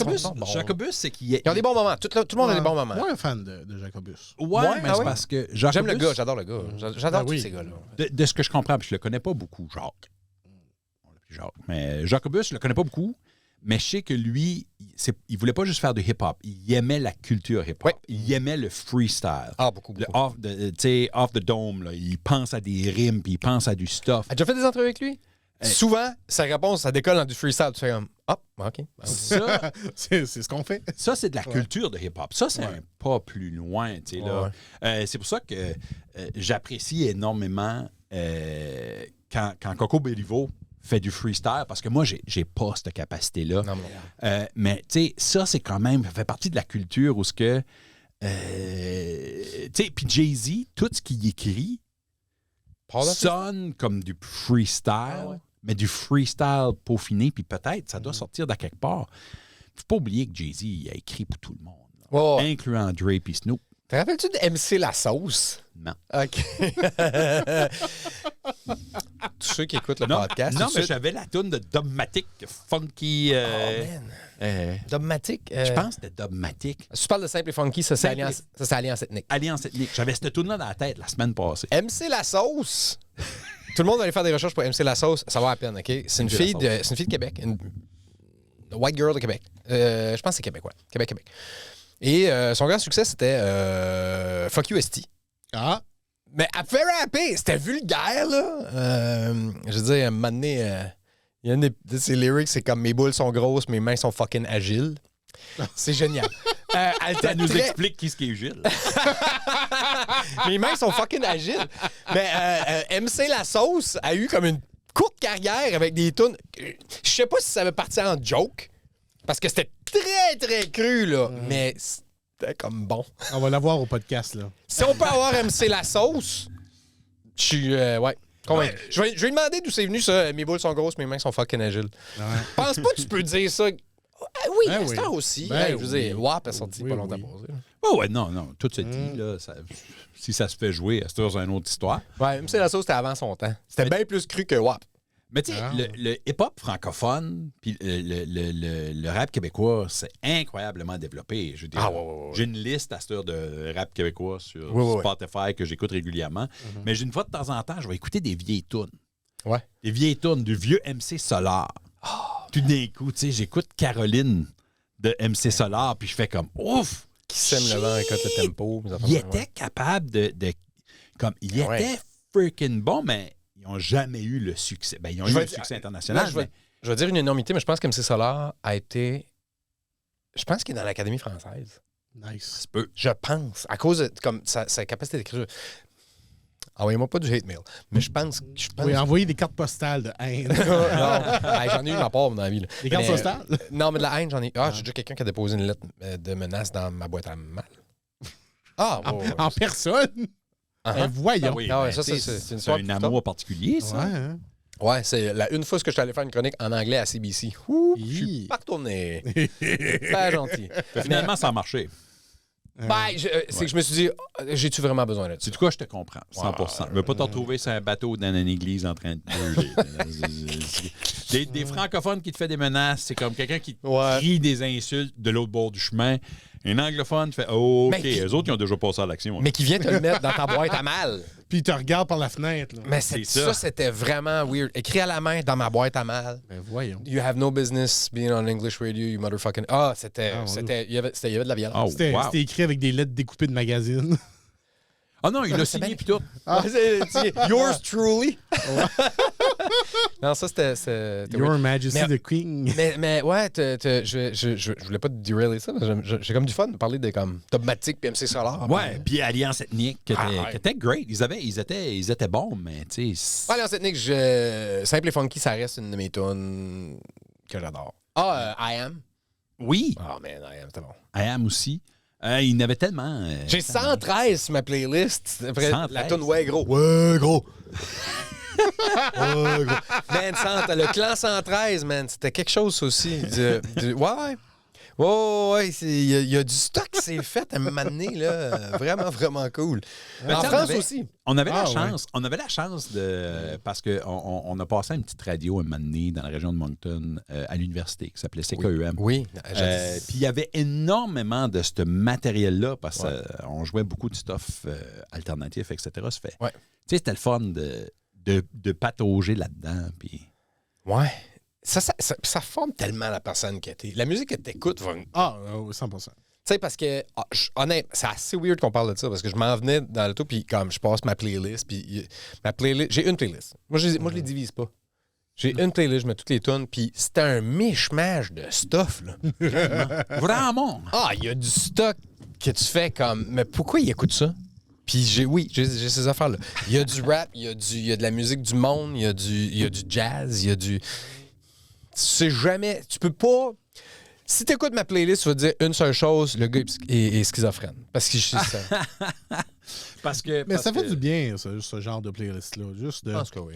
Speaker 2: Jacobus, c'est qu'il est...
Speaker 1: Ils ont des bons moments. Tout le monde a des bons moments.
Speaker 3: Moi, un fan de Jacobus.
Speaker 2: Ouais, mais c'est parce que Jacobus...
Speaker 1: J'aime le gars, j'adore le gars. J'adore tous
Speaker 3: oui.
Speaker 1: ces gars-là.
Speaker 2: De ce que je comprends, puis je le connais pas beaucoup, Jacques. On l'appelle Jacques. Mais Jacobus, je le connais pas beaucoup, mais je sais que lui, il voulait pas juste faire du hip-hop. Il aimait la culture hip-hop.
Speaker 1: Ouais.
Speaker 2: Il aimait le freestyle.
Speaker 1: Ah, beaucoup.
Speaker 2: Le off the dome, là. Il pense à des rimes, puis il pense à du stuff.
Speaker 1: As-tu déjà fait des entrevues avec lui? Souvent, sa réponse, ça décolle dans du freestyle. Tu fais comme, OK.
Speaker 2: Ça,
Speaker 3: C'est ce qu'on fait.
Speaker 2: ça c'est de la culture de hip-hop. Ça, c'est un pas plus loin. Tu sais, là. C'est pour ça que j'apprécie énormément quand Coco Béliveau fait du freestyle, parce que moi, j'ai pas cette capacité-là.
Speaker 1: Non.
Speaker 2: Mais, tu sais, ça, c'est quand même... Ça fait partie de la culture où ce que... tu sais, puis Jay-Z, tout ce qu'il écrit sonne comme du freestyle, mais du freestyle peaufiné, puis peut-être, ça doit sortir de quelque part. Faut pas oublier que Jay-Z il a écrit pour tout le monde, incluant Dre et Snoop.
Speaker 1: Te rappelles-tu de MC La Sauce?
Speaker 2: Non.
Speaker 1: OK. Tous ceux qui écoutent le podcast.
Speaker 2: Non, mais j'avais la toune de Dogmatic, Funky...
Speaker 1: Dogmatic?
Speaker 2: Je pense que c'était Dogmatic.
Speaker 1: Si tu parles de Simple et Funky, ça, c'est Alliance Ethnique.
Speaker 2: Alliance Ethnique. J'avais cette toune-là dans la tête la semaine passée.
Speaker 1: MC La Sauce. Tout le monde va aller faire des recherches pour MC La Sauce. Ça va à peine, OK? C'est une fille de Québec. Une white girl de Québec. Je pense que c'est Québec, ouais. Québec. Et son grand succès, c'était Fuck You ST.
Speaker 3: Ah.
Speaker 1: Mais elle fait rapper. C'était vulgaire, là. Je veux dire, à un moment donné, il y a une de ses lyrics, c'est comme « Mes boules sont grosses, mes mains sont fucking agiles ». C'est génial.
Speaker 2: Ça nous explique qui est Gilles.
Speaker 1: Mes mains sont fucking agiles. Mais MC La Sauce a eu comme une courte carrière avec des tunes. Je sais pas si ça veut partir en joke, parce que c'était très, très cru, là. Mais c'était comme bon.
Speaker 3: On va l'avoir au podcast, là.
Speaker 1: Si on peut avoir MC La Sauce, je suis... ouais. Convaincu. Je vais lui demander d'où c'est venu, ça. Mes boules sont grosses, mes mains sont fucking agiles. Pense pas que tu peux dire ça... oui, Star aussi. Je veux dire, WAP est sorti pas longtemps passé.
Speaker 2: Oh ouais, non. Tout se dit, là, si ça se fait jouer, c'est une autre histoire.
Speaker 1: Ouais, MC La Sauce, c'était avant son temps. C'était bien plus cru que WAP.
Speaker 2: Mais tu sais, le hip-hop francophone puis le rap québécois, c'est incroyablement développé. Je veux dire, j'ai une liste à cette heure de rap québécois sur Spotify que j'écoute régulièrement. Mais une fois de temps en temps, je vais écouter des vieilles tunes.
Speaker 1: Ouais.
Speaker 2: Des vieilles tunes, du vieux MC Solar. Tout d'un coup, tu sais, j'écoute Caroline de MC Solar, puis je fais comme ouf!
Speaker 1: Qui sème le vent, écoute le tempo.
Speaker 2: Il était capable de comme il était freaking bon, mais ils n'ont jamais eu le succès. Ben, ils ont eu le succès international.
Speaker 1: Là, je vais dire une énormité, mais je pense que MC Solar a été... Je pense qu'il est dans l'Académie française.
Speaker 3: Nice.
Speaker 1: Je pense. À cause de comme, sa capacité d'écriture. Envoyez-moi pas du hate mail. Mais je pense...
Speaker 3: Oui, envoyez des cartes postales de haine.
Speaker 1: Non, j'en ai eu ma part dans la vie. Là.
Speaker 3: Des cartes postales?
Speaker 1: Non, mais de la haine, j'en ai... j'ai déjà quelqu'un qui a déposé une lettre de menace dans ma boîte à mal.
Speaker 3: En personne? Voyons.
Speaker 2: Oui,
Speaker 1: ça, c'est une histoire
Speaker 2: un amour particulier, ça.
Speaker 1: Ouais, c'est une fois que je suis allé faire une chronique en anglais à CBC. Je suis pas retourné. Pas gentil.
Speaker 2: Finalement, ça a marché.
Speaker 1: C'est que je me suis dit, j'ai-tu vraiment besoin de ça?
Speaker 2: C'est du quoi, je te comprends, 100%. Je ne veux pas te retrouver sur un bateau dans une église en train de brûler. Des francophones qui te font des menaces, c'est comme quelqu'un qui te crie des insultes de l'autre bord du chemin. Un anglophone fait OK, eux autres, ils ont déjà passé à l'action.
Speaker 1: Mais qui vient te le mettre dans ta boîte à mal.
Speaker 3: Puis il te regarde par la fenêtre. Là.
Speaker 1: Mais ça, c'était vraiment weird. Écrit à la main dans ma boîte à mal.
Speaker 3: Ben voyons.
Speaker 1: You have no business being on English radio, you motherfucking... il y avait de la violence.
Speaker 3: C'était écrit avec des lettres découpées de magazines.
Speaker 2: Ah non, il l'a signé puis tout.
Speaker 1: Yours truly. Non, ça, c'était
Speaker 3: Your Majesty the King.
Speaker 1: Mais ouais, je voulais pas te derailer ça. J'ai comme du fun de parler de comme Dogmatic puis MC Solar.
Speaker 2: Ouais, puis Alliance Ethnique, qui était great. Ils étaient bons, mais tu sais...
Speaker 1: Alliance Ethnique, Simple et Funky, ça reste une de mes tunes que j'adore. I Am.
Speaker 2: Oui.
Speaker 1: Oh man, I Am, c'était bon.
Speaker 2: I Am aussi. Il y en avait tellement...
Speaker 1: J'ai 113 sur ma playlist. Après,
Speaker 2: 113?
Speaker 1: la tune Ouais, gros. Ouais, gros. Oh, gros. Man, le clan 113, man, c'était quelque chose aussi. Ouais. Ouais, il y a du stock qui s'est fait à un moment donné, là. Vraiment, vraiment cool.
Speaker 2: Mais
Speaker 1: En France aussi.
Speaker 2: On avait la
Speaker 3: Ah,
Speaker 2: chance. On avait la chance de. Parce qu'on a passé à une petite radio un moment donné dans la région de Moncton à l'université qui s'appelait CKEM.
Speaker 1: Oui.
Speaker 2: Puis il y avait énormément de ce matériel-là parce qu'on jouait beaucoup de stuff alternatif, etc. Ça fait.
Speaker 1: Ouais.
Speaker 2: Tu sais, c'était le fun de patauger là-dedans. Puis.
Speaker 1: Ouais. Ça forme tellement la personne que t'es. La musique que t'écoutes va. Tu
Speaker 3: 100%.
Speaker 1: sais, parce que, honnêtement, c'est assez weird qu'on parle de ça, parce que je m'en venais dans l'auto, puis comme je passe ma playlist, puis j'ai une playlist. Moi, je les divise pas. J'ai une playlist, je mets toutes les tunes, puis c'était un mishmash de stuff, là.
Speaker 2: Vraiment!
Speaker 1: Ah, il y a du stock que tu fais comme, mais pourquoi il écoute ça? Puis j'ai ces affaires-là. Il y a du rap, il y a de la musique du monde, il y a du jazz, il y a du... Tu sais jamais... Tu peux pas... Si tu écoutes ma playlist, tu vas te dire une seule chose, le gars est schizophrène. Parce que je suis ça.
Speaker 3: Mais ça fait du bien, ce genre de playlist-là. Juste de...
Speaker 1: Je pense que oui.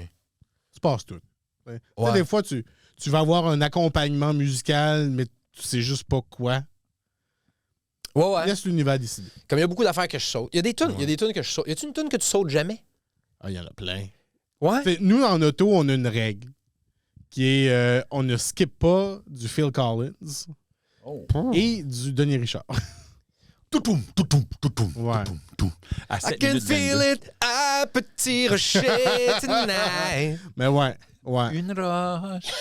Speaker 3: Tu passes tout. Ouais. Tu
Speaker 1: Ouais.
Speaker 3: sais, des fois, tu vas avoir un accompagnement musical, mais tu sais juste pas quoi.
Speaker 1: Ouais.
Speaker 3: Laisse l'univers décider.
Speaker 1: Comme il y a beaucoup d'affaires que je saute. Il y a des tunes que je saute. Y a-tu une tune que tu sautes jamais?
Speaker 3: Ah, il y en a plein.
Speaker 1: Ouais.
Speaker 3: T'sais, nous, en auto, on a une règle qui est on ne skip pas du Phil Collins et du Denis Richard.
Speaker 2: Toutoum.
Speaker 3: Ouais.
Speaker 2: À
Speaker 1: I
Speaker 2: 7
Speaker 1: can
Speaker 2: minutes
Speaker 1: feel
Speaker 2: 22.
Speaker 1: it à Petit Rocher tonight.
Speaker 3: Mais ouais.
Speaker 2: Une roche.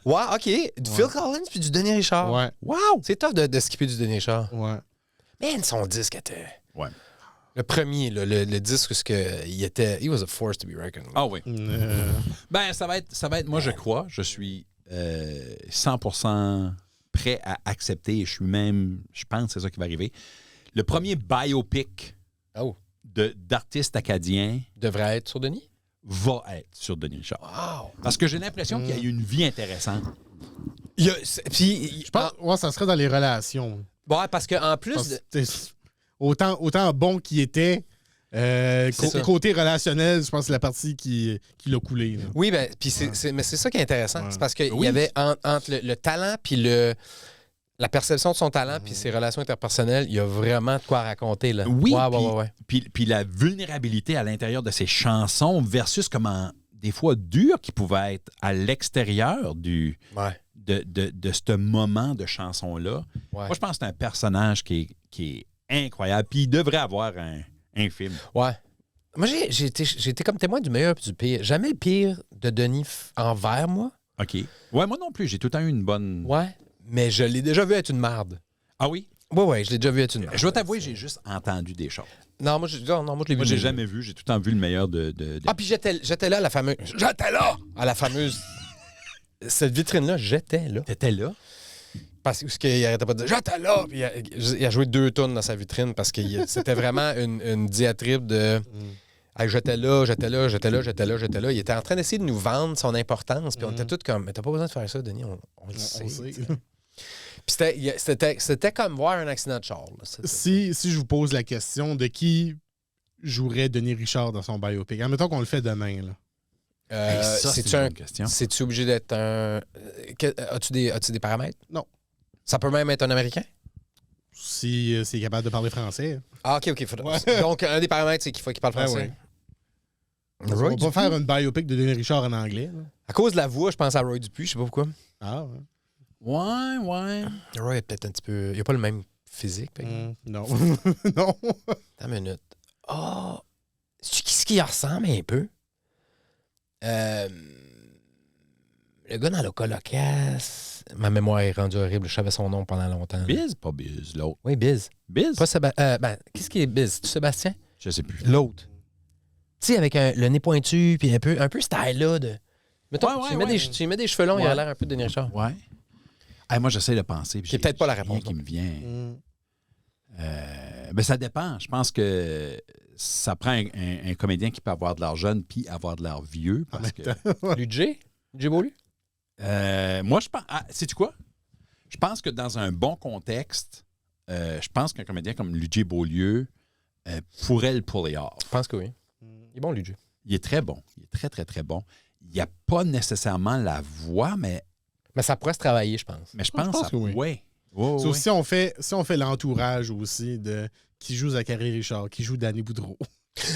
Speaker 1: Ouais, OK. Du Phil Collins puis du Denis Richard.
Speaker 3: Ouais.
Speaker 1: Wow! C'est tough de skipper du Denis Richard.
Speaker 3: Ouais.
Speaker 1: Man, son disque était...
Speaker 2: Ouais.
Speaker 1: Le premier, là, le disque, ce que il était... He was a force to be reckoned with.
Speaker 2: Ah oui. Ben, ça va être, moi, je crois, je suis 100% prêt à accepter et je pense que c'est ça qui va arriver. Le premier biopic
Speaker 1: Oh.
Speaker 2: d'artistes acadiens
Speaker 1: Devrait être sur Denis?
Speaker 2: va être sur Denis Richard.
Speaker 1: Wow!
Speaker 2: Parce que j'ai l'impression qu'il y a eu une vie intéressante.
Speaker 1: Puis...
Speaker 3: Je pense ouais, ça serait dans les relations.
Speaker 1: Ouais, parce qu'en plus...
Speaker 3: Parce que, t'sais, autant bon qu'il était,
Speaker 1: ça.
Speaker 3: côté relationnel, je pense que c'est la partie qui l'a coulé. Là.
Speaker 1: Oui, ben, puis mais c'est ça qui est intéressant.
Speaker 3: Ouais.
Speaker 1: C'est parce qu'il
Speaker 2: Oui.
Speaker 1: y avait entre le talent puis la perception de son talent puis ses relations interpersonnelles, il y a vraiment de quoi raconter, là.
Speaker 2: Oui,
Speaker 1: Ouais.
Speaker 2: puis la vulnérabilité à l'intérieur de ses chansons versus comment, des fois, dur qu'il pouvait être à l'extérieur de ce moment de chanson-là.
Speaker 1: Ouais.
Speaker 2: Moi, je pense que c'est un personnage qui est incroyable. Puis il devrait avoir un film.
Speaker 1: Ouais. Moi, j'ai été comme témoin du meilleur et du pire. Jamais le pire de Denis envers moi.
Speaker 2: OK. Ouais, moi non plus. J'ai tout le temps eu une bonne...
Speaker 1: Ouais. Mais je l'ai déjà vu être une marde.
Speaker 2: Ah oui?
Speaker 1: Ouais, je l'ai déjà vu être une marde.
Speaker 2: Je dois t'avouer, j'ai juste entendu des choses.
Speaker 1: Non, moi, je l'ai vu.
Speaker 2: Moi, j'ai jamais vu. J'ai tout le temps vu le meilleur de...
Speaker 1: Ah, puis j'étais là à la fameuse... J'étais là! À la fameuse... Cette vitrine-là, j'étais là.
Speaker 2: T'étais là?
Speaker 1: Parce qu'il arrêtait pas de dire « J'étais là! » Puis il a joué 2 tonnes dans sa vitrine parce que c'était vraiment une diatribe de hey, « J'étais là. » Il était en train d'essayer de nous vendre son importance. Puis on était tous comme « Mais t'as pas besoin de faire ça, Denis. On le sait. » Puis c'était comme voir un accident de char. Là.
Speaker 3: Si je vous pose la question de qui jouerait Denis Richard dans son biopic, admettons qu'on le fait demain. Là.
Speaker 2: Ça, c'est une bonne question.
Speaker 1: C'est-tu obligé d'être un... As-tu des paramètres?
Speaker 3: Non.
Speaker 1: Ça peut même être un Américain?
Speaker 3: Si c'est capable de parler français.
Speaker 1: Ah, OK.
Speaker 3: Ouais.
Speaker 1: Donc, un des paramètres, c'est qu'il faut qu'il parle français.
Speaker 3: On va pas faire une biopic de Denis Richard en anglais. Là.
Speaker 1: À cause de la voix, je pense à Roy Dupuis, je sais pas pourquoi.
Speaker 3: Ah, ouais.
Speaker 2: Ouais.
Speaker 1: Roy est peut-être un petit peu... Il a pas le même physique, par exemple.
Speaker 3: Non. Non.
Speaker 1: Attends une minute. Oh! C'est-tu qui ce qui y ressemble un peu? Le gars dans le colocasse... Ma mémoire est rendue horrible. Je savais son nom pendant longtemps.
Speaker 2: Biz? Pas Biz, l'autre.
Speaker 1: Oui, Biz.
Speaker 2: Biz?
Speaker 1: Pas qu'est-ce qui est Biz? C'est-tu Sébastien?
Speaker 2: Je sais plus.
Speaker 1: L'autre. Tu sais, avec le nez pointu, puis un peu style-là de... Mettons,
Speaker 2: Ouais,
Speaker 1: tu lui mets des cheveux longs, il a l'air un peu de Denis Richard.
Speaker 2: Ouais. Hey, moi, j'essaie de penser.
Speaker 1: C'est peut-être pas la
Speaker 2: j'ai
Speaker 1: réponse,
Speaker 2: rien qui me vient. Ben, ça dépend. Je pense que ça prend un comédien qui peut avoir de l'air jeune puis avoir de l'air vieux. Parce que,
Speaker 1: Ludger Beaulieu?
Speaker 2: moi, je pense... sais-tu quoi? Je pense que dans un bon contexte, je pense qu'un comédien comme Ludger Beaulieu pourrait le puller off.
Speaker 1: Je pense que oui. Il est bon, Ludger.
Speaker 2: Il est très bon. Il est très, très, très bon. Il n'y a pas nécessairement la voix, mais
Speaker 1: ça pourrait se travailler, je pense.
Speaker 2: je pense
Speaker 3: que oui.
Speaker 2: Ouais.
Speaker 3: Sauf si on fait l'entourage aussi de qui joue Zachary Richard, qui joue Danny Boudreau.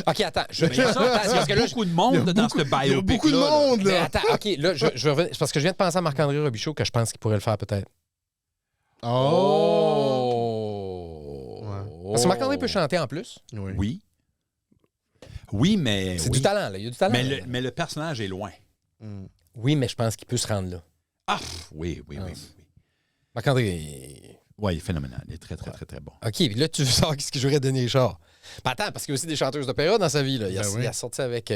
Speaker 1: OK, attends.
Speaker 2: Il y a beaucoup de monde dans ce biopic.
Speaker 3: Il y a beaucoup de monde,
Speaker 1: Mais
Speaker 3: là.
Speaker 1: attends, OK, là, je reviens. C'est parce que je viens de penser à Marc-André Robichaud que je pense qu'il pourrait le faire peut-être.
Speaker 3: Oh!
Speaker 1: Parce que Marc-André peut chanter en plus.
Speaker 2: Oui. Oui, mais...
Speaker 1: C'est du talent, là. Il y a du talent.
Speaker 2: Mais le personnage est loin.
Speaker 1: Oui, mais je pense qu'il peut se rendre là.
Speaker 2: Ah! Oui.
Speaker 1: Marc-André...
Speaker 2: Oui, il est phénoménal. Il est très, très, très, très bon.
Speaker 1: OK, puis là, tu sors ce qu'il jouerait Denis Richard. Ben attends, parce qu'il y a aussi des chanteuses d'opéra dans sa vie. Là. Il a sorti avec...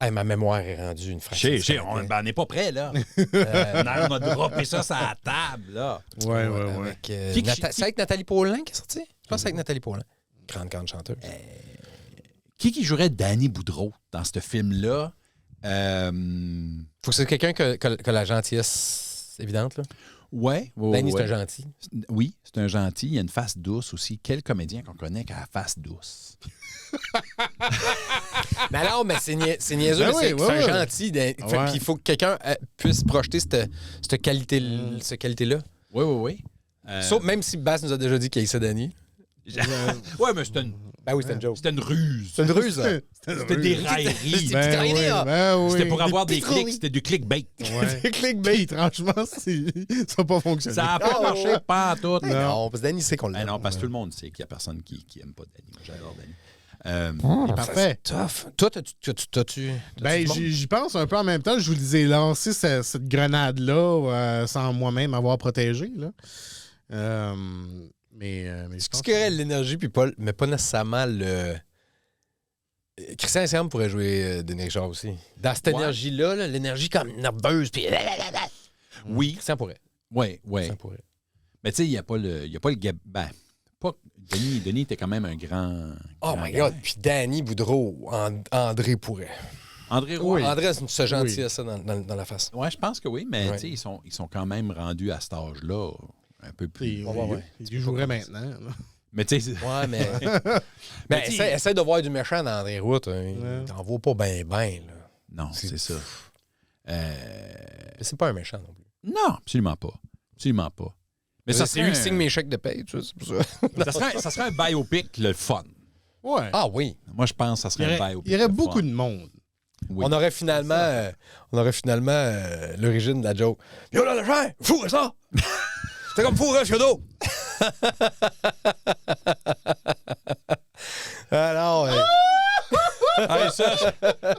Speaker 1: ma mémoire est rendue une fraction.
Speaker 2: On n'est pas prêt, là. On a droppé ça sur la table, là.
Speaker 3: Ouais.
Speaker 1: C'est avec Nathalie Paulin qui est sorti? Je pense que c'est avec Nathalie Paulin. Grande chanteuse.
Speaker 2: Qui jouerait Danny Boudreau dans ce film-là?
Speaker 1: Faut que c'est quelqu'un que la gentillesse évidente, là.
Speaker 2: Oui.
Speaker 1: Danny, c'est un gentil.
Speaker 2: Oui, c'est un gentil. Il a une face douce aussi. Quel comédien qu'on connaît qui a la face douce?
Speaker 1: Mais alors, c'est niaiseux, mais c'est un gentil. Puis il faut que quelqu'un puisse projeter cette qualité-là.
Speaker 2: Oui.
Speaker 1: Sauf même si Bass nous a déjà dit qu'il haïssait Danny.
Speaker 2: Ouais, mais c'était une...
Speaker 1: Ben oui, c'était une joke.
Speaker 2: C'était une ruse.
Speaker 1: C'est une ruse, hein?
Speaker 2: C'était des railleries.
Speaker 3: C'était
Speaker 2: pour avoir des clics. C'était du clickbait.
Speaker 3: Des clickbait, franchement, ça n'a pas fonctionné.
Speaker 2: Ça n'a pas marché, pas en tout.
Speaker 1: Non, parce que Danny sait qu'on l'aime.
Speaker 2: Non, parce que tout le monde sait qu'il n'y a personne qui n'aime pas Danny. Moi, j'adore Danny.
Speaker 3: Parfait.
Speaker 1: Tough. Toi, t'as-tu...
Speaker 3: J'y pense un peu en même temps. Je vous ai lancé cette grenade-là sans moi-même avoir protégé. Là. Mais
Speaker 1: ce qui aurait l'énergie, mais pas nécessairement le... Christian Siam pourrait jouer Denis Richard aussi. Dans cette énergie-là, l'énergie comme nerveuse, puis...
Speaker 2: Oui.
Speaker 1: Christian pourrait.
Speaker 2: Oui.
Speaker 1: Christian pourrait.
Speaker 2: Mais tu sais, il n'y a pas le... Denis était quand même un grand...
Speaker 1: Oh my God! Puis Danny Boudreau, André pourrait.
Speaker 2: André Roy.
Speaker 1: André, c'est une se gentillesse ça dans la face.
Speaker 2: Oui, je pense que oui, mais tu sais, ils sont quand même rendus à cet âge-là un peu plus...
Speaker 3: Il jouerait maintenant. Là.
Speaker 2: Mais tu sais...
Speaker 1: Ouais, mais essaie de voir du méchant dans André Route. Il t'en vaut pas bien, là.
Speaker 2: Non, c'est ça.
Speaker 1: Mais c'est pas un méchant non plus.
Speaker 2: Non, absolument pas. Absolument pas.
Speaker 1: Mais ça c'est lui qui signe mes chèques de paye, tu sais, c'est pour ça.
Speaker 2: ça serait un biopic, le fun.
Speaker 3: Ouais.
Speaker 1: Ah oui.
Speaker 2: Moi, je pense que ça serait un biopic.
Speaker 3: Il y aurait beaucoup de monde.
Speaker 1: Oui. On aurait finalement l'origine de la joke. Yo là, le chien, fou, ça! C'est comme fou, Rush d'eau! Alors,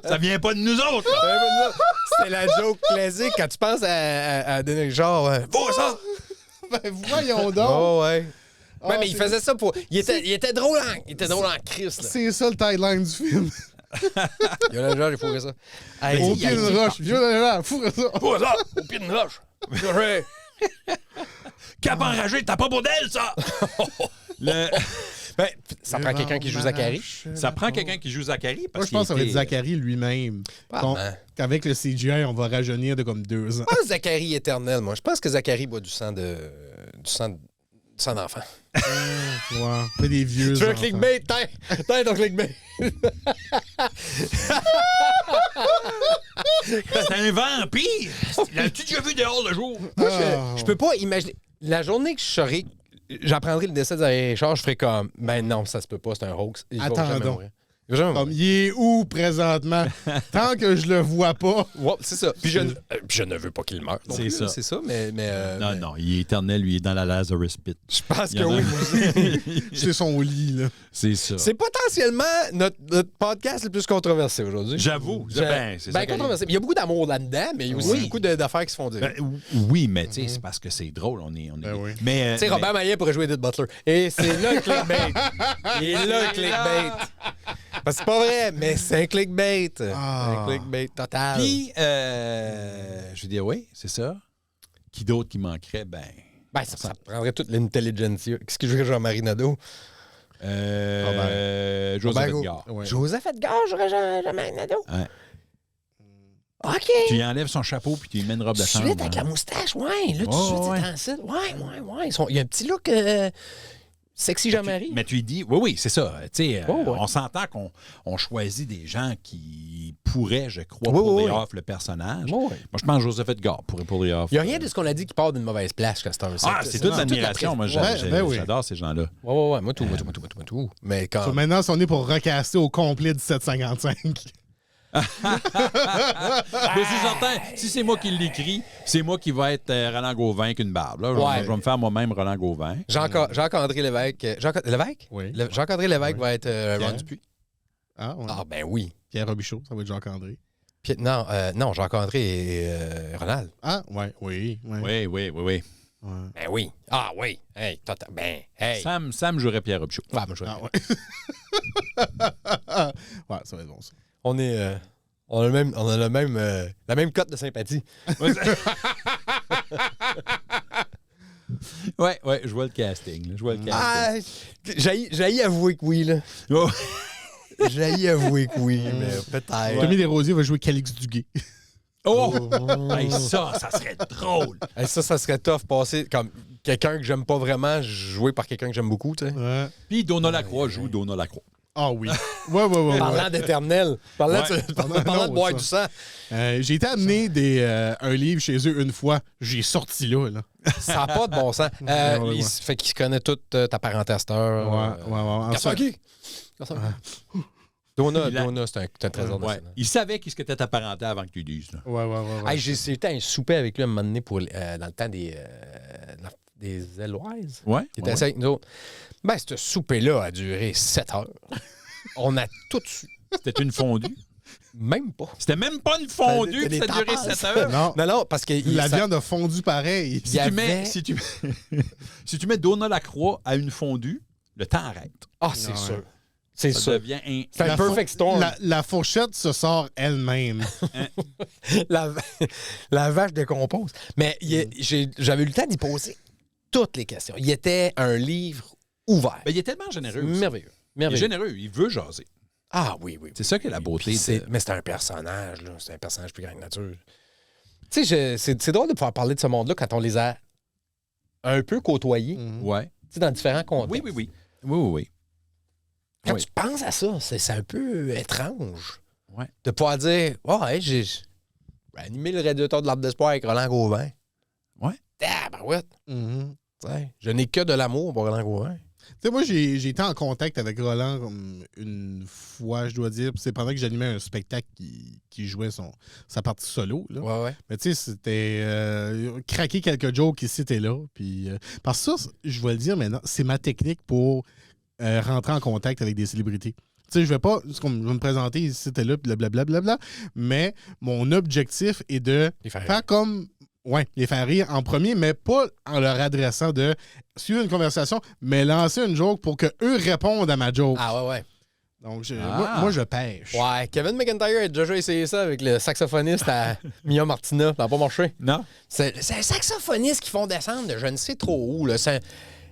Speaker 2: ça vient pas de nous autres!
Speaker 1: C'est la joke classique quand tu penses à Denis Richard. Fou, ça!
Speaker 3: Ben, voyons donc!
Speaker 1: Oh, ouais. Ouais, mais il faisait ça pour. Il était drôle en crise.
Speaker 3: C'est ça le tagline du film.
Speaker 1: Il y a le genre, il faut ça.
Speaker 3: Au pied d'une roche. Viens là, fou ça.
Speaker 1: Fou ça! Au pied d'une roche.
Speaker 2: Cap enragé, t'as pas beau d'elle, ça!
Speaker 1: Ben, ça prend quelqu'un qui joue Zachary.
Speaker 2: Ça prend quelqu'un qui joue Zachary.
Speaker 3: Moi, je pense que ça va être Zachary lui-même. Qu'avec le CGI, on va rajeunir de comme 2 ans.
Speaker 1: Pas Zachary éternel, moi. Je pense que Zachary boit du sang d'enfant.
Speaker 3: Ouais. Fait des vieux.
Speaker 1: Tu veux un clickbait? T'as ton clickbait.
Speaker 2: C'est un vampire! L'as-tu déjà vu dehors le jour?
Speaker 1: Moi, je peux pas imaginer. La journée que j'apprendrai le décès de Richard, je ferai comme, ben non, ça se peut pas, c'est un hoax.
Speaker 3: Attends donc. Comme, il est où présentement? Tant que je le vois pas.
Speaker 1: Ouais, c'est ça. Puis je ne veux pas qu'il meure.
Speaker 2: C'est ça.
Speaker 1: C'est ça, mais
Speaker 2: non, il est éternel, lui, il est dans la Lazarus Pit.
Speaker 1: Je pense que oui.
Speaker 3: C'est son lit, là.
Speaker 2: C'est ça.
Speaker 1: C'est potentiellement notre podcast le plus controversé aujourd'hui.
Speaker 2: J'avoue. C'est
Speaker 1: controversé. Il y a beaucoup d'amour là-dedans, mais il y a aussi beaucoup d'affaires qui se font dire.
Speaker 2: Oui, mais tu sais, c'est parce que c'est drôle. On est...
Speaker 3: Oui.
Speaker 1: Tu sais, Robert Maillet pourrait jouer Edith Butler. Et c'est là le clickbait. Il est là le clickbait. Parce que c'est pas vrai, mais c'est un clickbait. Un clickbait total.
Speaker 2: Puis, je veux dire, oui, c'est ça. Qui d'autre qui manquerait? Ben
Speaker 1: ça prendrait toute l'intelligentsia. Qu'est-ce que je dirais Jean-Marie Nadeau?
Speaker 2: Joseph Edgar.
Speaker 1: Ouais. Joseph Edgar, j'aurais Jean-Marie Nadeau?
Speaker 2: Ouais.
Speaker 1: OK.
Speaker 2: Tu lui enlèves son chapeau puis tu lui mets une robe de chambre.
Speaker 1: Tout de suite avec la moustache, ouais. Là, tout de suite, c'est en site. Ouais. Il y a un petit look... Sexy Jean-Marie.
Speaker 2: Mais tu lui dis, oui, c'est ça. Tu sais,
Speaker 1: ouais.
Speaker 2: on s'entend qu'on choisit des gens qui pourraient, je crois,
Speaker 1: Oui,
Speaker 2: pull off le personnage.
Speaker 1: Oui.
Speaker 2: Moi, je pense que Joseph Edgar pourrait pull off.
Speaker 1: Il n'y a rien de ce qu'on a dit qui part d'une mauvaise place, Castor.
Speaker 2: C'est toute l'admiration. Moi, j'adore ces gens-là.
Speaker 1: Ouais. Moi, tout. Mais quand.
Speaker 3: So, maintenant, si on est pour recaster au complet 1755.
Speaker 2: Mais c'est certain, si c'est moi qui l'écris, c'est moi qui va être Roland Gauvin avec une barbe. Là.
Speaker 1: Ouais.
Speaker 2: Je vais me faire moi-même Roland Gauvin.
Speaker 1: Jacques-André Lévesque. Lévesque?
Speaker 3: Oui.
Speaker 1: Jacques-André Lévesque va être Ron Dupuis.
Speaker 3: Ah, ouais.
Speaker 1: Ah, ben oui.
Speaker 3: Pierre Robichaud, ça va être Jacques-André.
Speaker 1: Non, Jacques-André et Ronald.
Speaker 3: Ah, ouais, oui.
Speaker 2: Oui.
Speaker 3: Ouais.
Speaker 1: Ben oui. Ah oui. Hey, hey.
Speaker 2: Sam jouerait Pierre Robichaud.
Speaker 1: Ouais, moi, je
Speaker 3: Ah, ouais. Ouais, ça va être bon, ça.
Speaker 1: On est. On a la même cote de sympathie.
Speaker 2: Ouais, je vois le casting. Là. Je vois le casting.
Speaker 1: Ah, j'ai avouer que oui, là.
Speaker 2: Oh.
Speaker 1: J'ai avoué que oui, mais peut-être.
Speaker 3: Tommy Desrosiers va jouer Calix Duguay.
Speaker 2: Oh! Hey, ça serait drôle.
Speaker 1: Hey, ça serait tough passer comme quelqu'un que j'aime pas vraiment joué par quelqu'un que j'aime beaucoup, tu sais.
Speaker 3: Ouais.
Speaker 2: Puis Donna Lacroix joue Donna Lacroix.
Speaker 3: Ah oui. Ouais.
Speaker 1: Parlant d'éternel. Parlant de boire
Speaker 3: ça.
Speaker 1: du sang.
Speaker 3: J'ai été amener un livre chez eux une fois. J'ai sorti là.
Speaker 1: Ça n'a pas de bon sens.
Speaker 3: Ouais.
Speaker 1: Fait qu'il connaît toute ta parenté à cette heure.
Speaker 3: Ouais.
Speaker 1: Kasaki. Donna, c'est un trésor de
Speaker 2: Ouais.
Speaker 1: cinéma.
Speaker 2: Il savait qui ce que t'étais apparenté avant que tu dises. Là.
Speaker 3: Ouais.
Speaker 1: Hey, j'ai été à un souper avec lui à un moment donné dans le temps des Eloise.
Speaker 2: Ouais.
Speaker 1: Qui était assis avec nous autres. Ben, ce souper-là a duré 7 heures. On a tout su.
Speaker 2: C'était une fondue.
Speaker 1: Même pas.
Speaker 2: C'était même pas une fondue que ça a duré 7 heures.
Speaker 3: Non,
Speaker 1: parce que
Speaker 3: la viande a fondu pareil.
Speaker 2: Si tu mets Donna Lacroix à une fondue, le temps arrête.
Speaker 1: Ah, c'est
Speaker 3: Ouais.
Speaker 1: sûr. C'est
Speaker 2: Ça
Speaker 1: sûr.
Speaker 2: devient
Speaker 1: C'est un perfect storm.
Speaker 3: La fourchette se sort elle-même.
Speaker 1: La vache décompose. Mais j'avais eu le temps d'y poser toutes les questions. Il était un livre ouvert.
Speaker 2: Ben, il est tellement généreux. Aussi.
Speaker 1: Merveilleux.
Speaker 2: Il est généreux. Il veut jaser.
Speaker 1: Ah oui.
Speaker 2: C'est ça qui est la beauté.
Speaker 1: Mais c'est un personnage, là. C'est un personnage plus grand que nature. Tu sais, c'est drôle de pouvoir parler de ce monde-là quand on les a un peu côtoyés.
Speaker 2: Ouais.
Speaker 1: Tu sais, dans différents contextes.
Speaker 2: Oui.
Speaker 1: Quand
Speaker 2: Oui.
Speaker 1: tu penses à ça, c'est un peu étrange.
Speaker 2: Ouais.
Speaker 1: De pouvoir dire, j'ai animé le réducteur de l'Arbre d'Espoir avec Roland Gauvin.
Speaker 2: Ouais.
Speaker 1: Ah, ben ouais. Je n'ai que de l'amour pour Roland Gauvin.
Speaker 3: Tu sais, moi, j'ai été en contact avec Roland comme une fois, je dois dire. C'est pendant que j'animais un spectacle qui jouait sa partie solo. Là.
Speaker 1: Ouais.
Speaker 3: Mais tu sais, c'était craquer quelques jokes ici et là. Puis, parce que ça, je vais le dire maintenant, c'est ma technique pour rentrer en contact avec des célébrités. Tu sais, je vais pas, je vais me présenter ici et là, puis blablabla, mais mon objectif est de faire comme... Ouais, les faire rire en premier, mais pas en leur adressant de suivre une conversation, mais lancer une joke pour qu'eux répondent à ma joke.
Speaker 1: Ah ouais.
Speaker 3: Donc, moi, je pêche.
Speaker 1: Ouais, Kevin McIntyre a déjà essayé ça avec le saxophoniste à Mia Martina. Ça n'a pas marché.
Speaker 2: Non.
Speaker 1: C'est un saxophoniste qui font descendre de je ne sais trop où. Là. C'est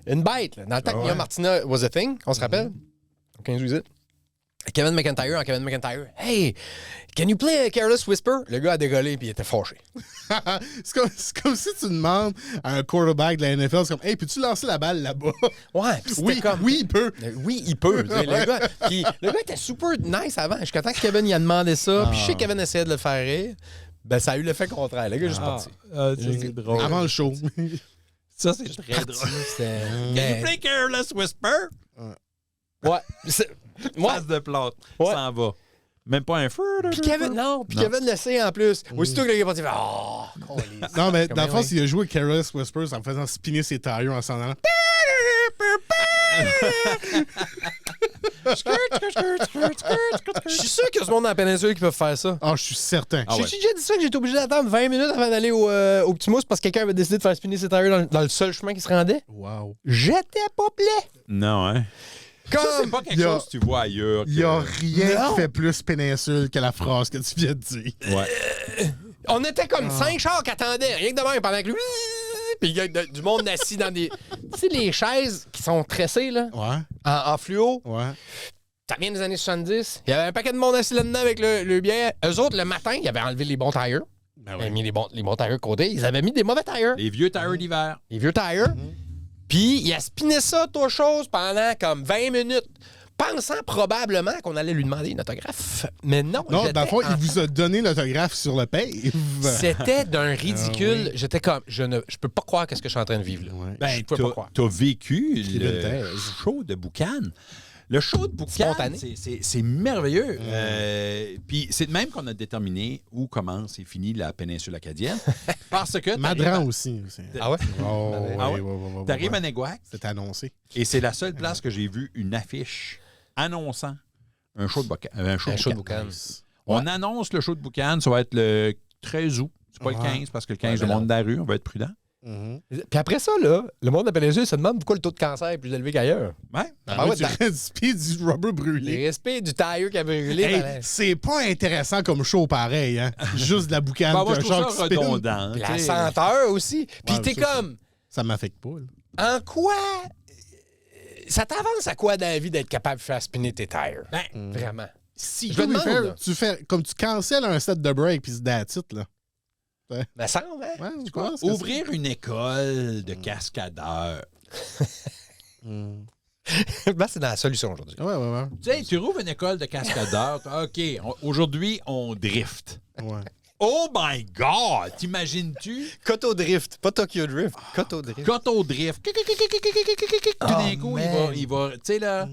Speaker 1: une bête. Là. Dans le temps que Mia Martina was a thing, on se rappelle? 15 Kevin McIntyre. Hey, can you play a Careless Whisper? Le gars a décollé puis il était fâché.
Speaker 3: c'est comme si tu demandes à un quarterback de la NFL, c'est comme, hey, peux-tu lancer la balle là-bas?
Speaker 1: Ouais, puis c'était comme...
Speaker 3: Oui, il peut.
Speaker 1: Oui, il peut. Le gars était super nice avant. Jusqu'à temps que Kevin il a demandé ça, puis je sais que Kevin essayait de le faire rire. Ben, ça a eu l'effet contraire. Le gars est juste parti.
Speaker 2: C'est drôle.
Speaker 3: Avant le show.
Speaker 2: Ça, c'est très drôle. Can you play Careless Whisper?
Speaker 1: Ouais.
Speaker 2: Phase de plate.
Speaker 1: Ouais.
Speaker 2: Ça en va. Même pas un feu.
Speaker 1: Puis Kevin le sait en plus. Aussitôt que le gars est parti, il fait
Speaker 3: Non, mais dans le fond, s'il a joué Careless Whispers en faisant spinner ses tailleurs en s'en allant.
Speaker 1: Je suis sûr qu'il y a ce monde dans la péninsule qui peuvent faire ça.
Speaker 3: Ah, je suis certain.
Speaker 2: Ah ouais.
Speaker 1: J'ai déjà dit ça que j'étais obligé d'attendre 20 minutes avant d'aller au Petit Mousse parce que quelqu'un avait décidé de faire spinner ses tailleurs dans le seul chemin qui se rendait.
Speaker 3: Wow.
Speaker 1: J'étais pas plaid.
Speaker 2: Non, hein? Ça, c'est pas quelque chose que tu vois ailleurs.
Speaker 3: Il n'y a rien
Speaker 1: Non.
Speaker 3: qui fait plus péninsule que la phrase que tu viens de dire.
Speaker 2: Ouais.
Speaker 1: On était comme 5 chars qui attendaient, rien que de même, pendant que lui... Puis il y a du monde assis dans des... Tu sais, les chaises qui sont tressées, là,
Speaker 3: Ouais.
Speaker 1: en fluo.
Speaker 3: Ouais.
Speaker 1: Ça vient des années 70. Il y avait un paquet de monde assis là-dedans avec le bière. Eux autres, le matin, ils avaient enlevé les bons tires.
Speaker 3: Ben
Speaker 1: Ils avaient mis les bons tires de côté. Ils avaient mis des mauvais tires.
Speaker 2: Les vieux tires d'hiver.
Speaker 1: Les vieux tires. Puis il a spiné ça, toute chose, pendant comme 20 minutes, pensant probablement qu'on allait lui demander une autographe. Mais non,
Speaker 3: Non, dans le fond, il vous a donné l'autographe sur le pave.
Speaker 1: C'était d'un ridicule.
Speaker 3: oui.
Speaker 1: J'étais comme, je peux pas croire qu'est-ce que je suis en train de vivre là.
Speaker 3: Ouais.
Speaker 2: Ben,
Speaker 1: je peux pas croire.
Speaker 2: t'as vécu
Speaker 3: Écrivez une
Speaker 2: le
Speaker 3: thèse.
Speaker 2: show de Boucan. Le show de Boucan,
Speaker 1: Spontané.
Speaker 2: c'est merveilleux. Puis c'est de même qu'on a déterminé où commence et finit la péninsule acadienne. Parce que
Speaker 3: Madran aussi.
Speaker 1: Ah ouais?
Speaker 3: Oh,
Speaker 2: Ah ouais?
Speaker 3: ouais.
Speaker 2: T'arrives à Neguac
Speaker 3: C'est annoncé.
Speaker 2: et c'est la seule place que j'ai vu une affiche annonçant un show de Boucan. Un show
Speaker 1: Un
Speaker 2: de
Speaker 1: show de
Speaker 2: Boucan.
Speaker 1: Boucan.
Speaker 2: On annonce le show de Boucan, ça va être le 13 août. C'est pas le 15 parce que le 15,
Speaker 1: Ouais,
Speaker 2: le monde de la rue, on va être prudent.
Speaker 1: Puis après ça, là, le monde de la péninsule se demande pourquoi le taux de cancer est plus élevé qu'ailleurs.
Speaker 2: Ouais.
Speaker 1: Ah ouais,
Speaker 3: Tu respires du rubber brûlé.
Speaker 1: Les respects du tailleur qui a brûlé.
Speaker 3: Hey,
Speaker 1: fallait-
Speaker 3: c'est pas intéressant comme show pareil, hein? Juste de la boucane.
Speaker 2: Ben, moi,
Speaker 3: puis
Speaker 2: je
Speaker 3: un
Speaker 2: trouve
Speaker 3: char
Speaker 2: ça
Speaker 3: qui spin.
Speaker 2: redondant.
Speaker 1: Puis la
Speaker 2: tu sais.
Speaker 1: senteur aussi. Puis
Speaker 3: Ouais,
Speaker 1: t'es
Speaker 3: ça,
Speaker 1: comme,
Speaker 3: Ça m'affecte pas. Là.
Speaker 1: en quoi ça t'avance à quoi dans la vie d'être capable de faire spinner tes tires? Ben, vraiment.
Speaker 3: Si
Speaker 1: Je me
Speaker 3: tu
Speaker 1: demande,
Speaker 3: fais,
Speaker 1: là.
Speaker 3: tu fais comme tu cancelles un set de break puis that's it, là.
Speaker 1: Mais semble, hein?
Speaker 3: Ouais,
Speaker 1: Tu
Speaker 3: je
Speaker 1: crois?
Speaker 3: pense que
Speaker 2: Ouvrir une école de cascadeurs.
Speaker 1: Ben, c'est dans la solution aujourd'hui.
Speaker 3: Ouais.
Speaker 2: Tu sais, tu rouvres une école de cascadeurs. OK, aujourd'hui, on drift.
Speaker 3: Ouais.
Speaker 2: Oh my God! T'imagines-tu?
Speaker 1: Koto Drift, pas Tokyo Drift. Koto Drift.
Speaker 2: Koto drift. Tout d'un coup,
Speaker 1: man.
Speaker 2: il va. Tu sais, là.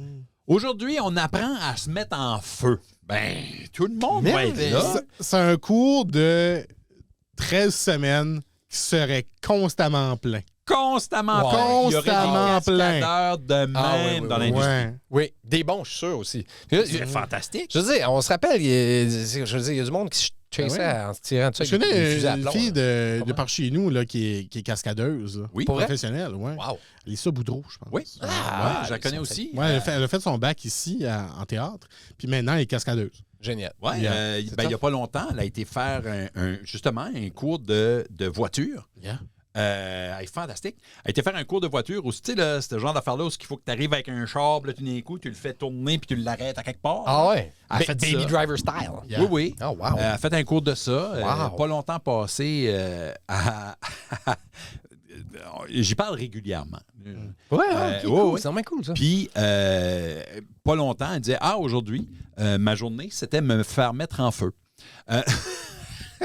Speaker 2: Aujourd'hui, on apprend à se mettre en feu. Ben, tout le monde va être
Speaker 1: Merveilleux.
Speaker 2: là.
Speaker 3: C'est un cours de 13 semaines qui serait constamment plein.
Speaker 2: Constamment
Speaker 1: Ouais.
Speaker 2: plein. Il y aurait
Speaker 3: Constamment
Speaker 2: des cascadeurs de même
Speaker 1: Ah, oui, oui,
Speaker 2: dans
Speaker 1: oui.
Speaker 2: l'industrie.
Speaker 3: Ouais.
Speaker 1: Oui, des bons, je suis sûr aussi. Puis là,
Speaker 2: C'est fantastique.
Speaker 1: je veux dire, on se rappelle, il y a du monde qui se chassait
Speaker 3: Ah
Speaker 1: en se tirant de ça.
Speaker 3: Je connais
Speaker 1: avec des fusils à
Speaker 3: une
Speaker 1: plomb,
Speaker 3: fille
Speaker 1: là.
Speaker 3: de par chez nous là, qui est cascadeuse. Là.
Speaker 2: Oui.
Speaker 1: Pour vrai?
Speaker 3: Professionnelle, ouais.
Speaker 1: Wow.
Speaker 3: Lisa Boudreau, je pense.
Speaker 2: Oui.
Speaker 1: Ah,
Speaker 2: Ouais, je la
Speaker 1: ils
Speaker 2: connais
Speaker 1: sont
Speaker 2: aussi.
Speaker 3: Ouais, elle a fait son bac ici en théâtre. Puis maintenant, elle est cascadeuse.
Speaker 1: Génial.
Speaker 2: Ouais,
Speaker 3: Yeah.
Speaker 2: il n'y a pas longtemps, elle a été faire justement un cours de voiture.
Speaker 3: Yeah.
Speaker 2: Elle est fantastique. Elle a été faire un cours de voiture où, tu sais, là, c'est ce genre d'affaire-là où il faut que tu arrives avec un char, puis là, tout d'un coup, tu le fais tourner, puis tu l'arrêtes à quelque part.
Speaker 1: Ah ouais?
Speaker 2: Elle a fait
Speaker 1: Baby
Speaker 2: ça.
Speaker 1: Driver Style.
Speaker 3: Yeah.
Speaker 2: Oui, oui.
Speaker 1: Oh, wow.
Speaker 2: Elle a fait un cours de ça.
Speaker 1: Wow.
Speaker 2: Pas longtemps passé à. J'y parle régulièrement.
Speaker 1: Ouais,
Speaker 2: Euh,
Speaker 1: ok,
Speaker 2: ouais,
Speaker 1: cool.
Speaker 2: ouais.
Speaker 1: C'est vraiment cool, ça.
Speaker 2: Puis, pas longtemps, elle disait Ah, aujourd'hui, ma journée, c'était me faire mettre en feu.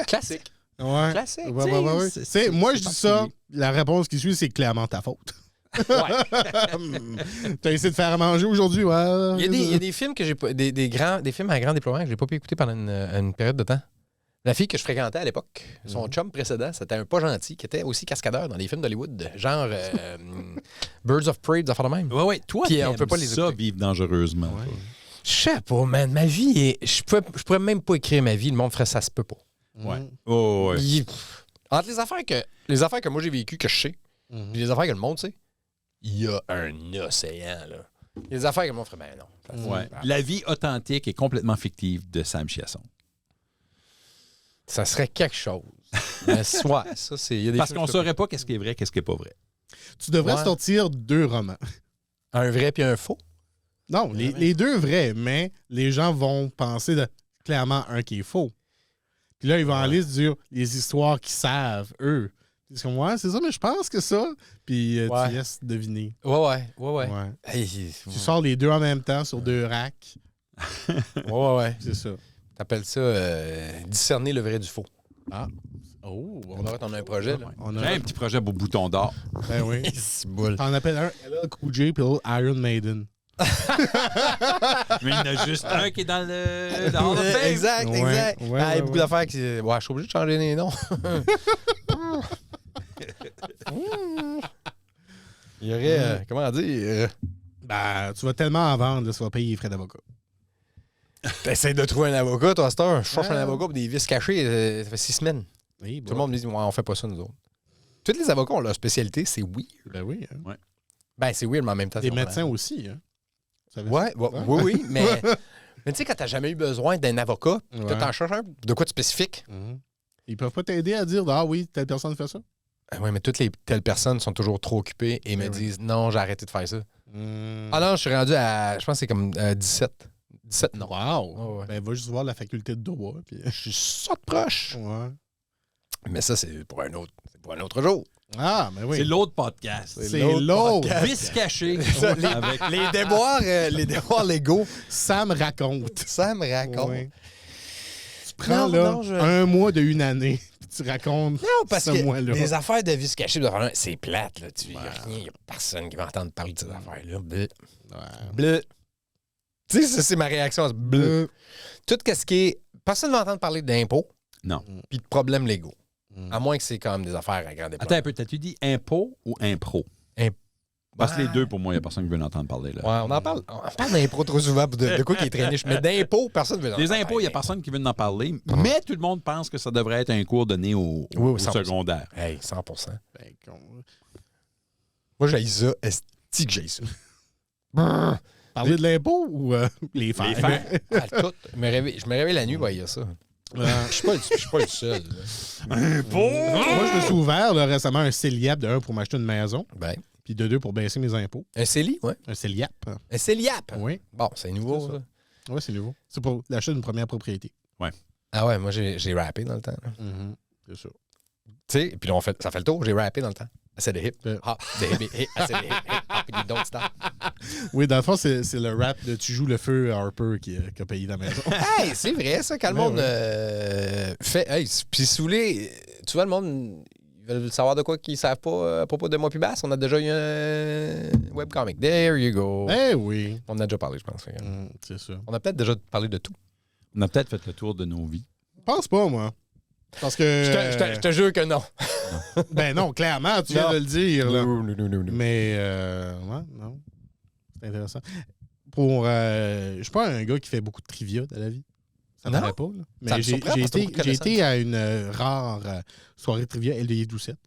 Speaker 1: Classique.
Speaker 3: Ouais.
Speaker 1: Classique.
Speaker 3: Ouais.
Speaker 2: c'est-
Speaker 3: Tu sais,
Speaker 2: c'est-
Speaker 3: moi,
Speaker 2: c'est
Speaker 3: je dis ça,
Speaker 2: particulier.
Speaker 3: la réponse qui suit, c'est clairement ta faute.
Speaker 1: Ouais.
Speaker 3: T'as essayé de faire à manger aujourd'hui, ouais.
Speaker 1: Il y a des films que j'ai pas. Des films à grand déploiement que j'ai pas pu écouter pendant une période de temps. La fille que je fréquentais à l'époque, son chum précédent, c'était un pas gentil qui était aussi cascadeur dans les films d'Hollywood, genre Birds of Prey, des affaires de même.
Speaker 2: Ouais, ouais. Toi,
Speaker 1: Puis, on
Speaker 2: t'aimes
Speaker 1: peut pas les
Speaker 2: ça,
Speaker 1: écouter.
Speaker 2: vivre dangereusement. toi.
Speaker 1: Je sais pas, man. Ma vie est. Je pourrais même pas écrire ma vie. Le monde ferait ça se peut pas.
Speaker 2: Ouais. Oh, ouais.
Speaker 1: Entre les affaires que moi j'ai vécues, que je sais, puis les affaires que le monde sait, il y a un océan, là. Il y a des affaires que le monde ferait, ben non.
Speaker 2: Ouais. La vie authentique et complètement fictive de Sam Chiasson.
Speaker 1: Ça serait quelque chose. Mais soit, ça, c'est. il y a des
Speaker 2: Parce
Speaker 1: films
Speaker 2: qu'on
Speaker 1: que
Speaker 2: ne saurait pas qu'est-ce qui est vrai, qu'est-ce qui n'est pas vrai.
Speaker 3: Tu devrais
Speaker 1: Ouais.
Speaker 3: sortir 2 romans.
Speaker 1: Un vrai puis un faux.
Speaker 3: Non, les 2 vrais, mais les gens vont penser clairement un qui est faux. Puis là, ils vont aller se dire les histoires qu'ils savent, eux. Ils sont comme, ouais, c'est ça, mais je pense que ça. Puis
Speaker 1: Ouais.
Speaker 3: tu laisses deviner.
Speaker 1: Ouais.
Speaker 3: Ouais.
Speaker 1: Hey,
Speaker 3: Tu sors les 2 en même temps sur 2 racks.
Speaker 1: ouais.
Speaker 3: C'est ça.
Speaker 1: T'appelles ça discerner le vrai du faux.
Speaker 3: Ah. Oh,
Speaker 1: On a un projet, là.
Speaker 3: on
Speaker 2: J'ai
Speaker 3: a...
Speaker 2: un petit projet pour Bouton d'or.
Speaker 3: Ben oui.
Speaker 1: C'est boule.
Speaker 3: T'en appelles un LL Cool J puis l'autre Iron Maiden.
Speaker 2: Mais il y en a juste un qui est dans le Hall of Fame.
Speaker 1: Exact.
Speaker 3: Ouais,
Speaker 1: Ah, il y a
Speaker 3: ouais.
Speaker 1: beaucoup d'affaires qui. Ouais, je suis obligé de changer les noms. Il y aurait. Comment dire?
Speaker 3: Ben, tu vas tellement en vendre, là, ça va payer les frais d'avocat.
Speaker 1: T'essayes de trouver un avocat, toi, à cette heure. Je cherche
Speaker 3: Ouais.
Speaker 1: un avocat pour des vices cachés. Ça fait 6 semaines.
Speaker 3: Oui,
Speaker 1: Tout le monde me dit, ouais, on fait pas ça, nous autres. Tous les avocats ont leur spécialité, c'est weird.
Speaker 3: Ben oui. Hein.
Speaker 1: Ben, c'est weird, mais en même temps,
Speaker 3: Des
Speaker 1: c'est
Speaker 3: médecins aussi. Hein. Vous savez
Speaker 1: Ouais,
Speaker 3: ça?
Speaker 1: oui, mais tu sais, quand t'as jamais eu besoin d'un avocat,
Speaker 3: Ouais.
Speaker 1: toi, t'en cherches un de quoi de spécifique.
Speaker 3: Mhm. Ils peuvent pas t'aider à dire ah oui, telle personne fait ça.
Speaker 1: Oui, mais toutes les telles personnes sont toujours trop occupées et me
Speaker 3: oui.
Speaker 1: disent non, j'ai arrêté de faire ça.
Speaker 3: Mhm.
Speaker 1: Ah non, je suis rendu à. Je pense que c'est comme 17. 17, non.
Speaker 3: Wow!
Speaker 1: Ouais, ouais.
Speaker 3: Ben, va juste voir la faculté de droit. Puis...
Speaker 1: Je suis ça de proche.
Speaker 3: Ouais.
Speaker 1: Mais ça, c'est pour un autre jour.
Speaker 3: Ah, mais oui.
Speaker 2: C'est l'autre podcast.
Speaker 3: C'est l'autre.
Speaker 2: Vice caché. avec...
Speaker 1: Les déboires légaux.
Speaker 3: Sam raconte.
Speaker 1: Ça me raconte.
Speaker 3: Oui. Tu prends là un mois de une année, puis tu racontes
Speaker 1: Non, parce
Speaker 3: ce
Speaker 1: que
Speaker 3: mois-là.
Speaker 1: les affaires de vice caché, c'est plate. Il n'y a personne qui va entendre parler de ces affaires-là. Bleu. Bleu. Tu sais, c'est ma réaction. Bleu. Tout ce qui est... Personne ne va entendre parler d'impôts
Speaker 2: Non.
Speaker 1: puis de problèmes légaux. À moins que c'est comme des affaires à grande époque.
Speaker 2: Attends un peu, t'as-tu dit impôt ou impro? Parce que les deux, pour moi, il n'y a personne qui veut l'entendre parler. Là.
Speaker 1: Ouais, on parle d'impôts trop souvent, de quoi qui est très niche. Mais d'impôts, personne ne veut en
Speaker 2: Les
Speaker 1: parler.
Speaker 2: impôts, il n'y a personne qui veut en parler, mais tout le monde pense que ça devrait être un cours donné au
Speaker 1: 100%.
Speaker 2: secondaire.
Speaker 1: Hey, 100%.
Speaker 3: Ben,
Speaker 1: Moi, j'ai ça. Est-ce que j'ai ça?
Speaker 3: parler de l'impôt ou les faire?
Speaker 2: Les faire.
Speaker 1: Tout. Je me réveille la nuit, il y a ça. Je suis pas le seul.
Speaker 3: Moi, je me suis ouvert là, récemment un CELIAP de 1 pour m'acheter une maison,
Speaker 1: Ben,
Speaker 3: puis de 2 pour baisser mes impôts.
Speaker 1: un CELI, ouais.
Speaker 3: Un CELIAP.
Speaker 1: Un CELIAP.
Speaker 3: Oui.
Speaker 1: Bon, c'est nouveau,
Speaker 3: C'est ça.
Speaker 1: ça.
Speaker 3: Oui, c'est nouveau. C'est pour l'achat d'une première propriété.
Speaker 1: Ah ouais, moi, j'ai rappé dans le temps. là.
Speaker 3: C'est ça.
Speaker 1: Tu sais, puis là, ça fait le tour, j'ai rappé dans le temps. C'est des hip. Ah, des hip, hip, c'est des hip, hip, ah, puis des don't stop.
Speaker 3: Oui, dans le fond, c'est le rap de Tu joues le feu à Harper qui a payé la maison.
Speaker 1: Hey, c'est vrai, ça, quand le
Speaker 3: Ben
Speaker 1: monde fait. Hey, puis si vous voulez, tu vois, le monde, ils veulent savoir de quoi qu'ils savent pas à propos de moi puis Bass. On a déjà eu un webcomic. There you go.
Speaker 3: Eh oui.
Speaker 1: On en a déjà parlé, je pense.
Speaker 3: C'est ça.
Speaker 1: On a peut-être déjà parlé de tout.
Speaker 2: On a peut-être fait le tour de nos vies.
Speaker 3: Je pense pas, moi. Parce que.
Speaker 1: Je te jure que non.
Speaker 3: Ben non, clairement, tu viens
Speaker 1: Non.
Speaker 3: de le dire. Là.
Speaker 1: Non.
Speaker 3: Mais, ouais, non. C'est intéressant. Je suis pas un gars qui fait beaucoup de trivia dans la vie. Ça
Speaker 1: Non?
Speaker 3: m'arrête pas. Là.
Speaker 1: Ça me
Speaker 3: Mais
Speaker 1: surprend parce que t'as beaucoup de
Speaker 3: j'ai été à une rare soirée trivia LDI Doucette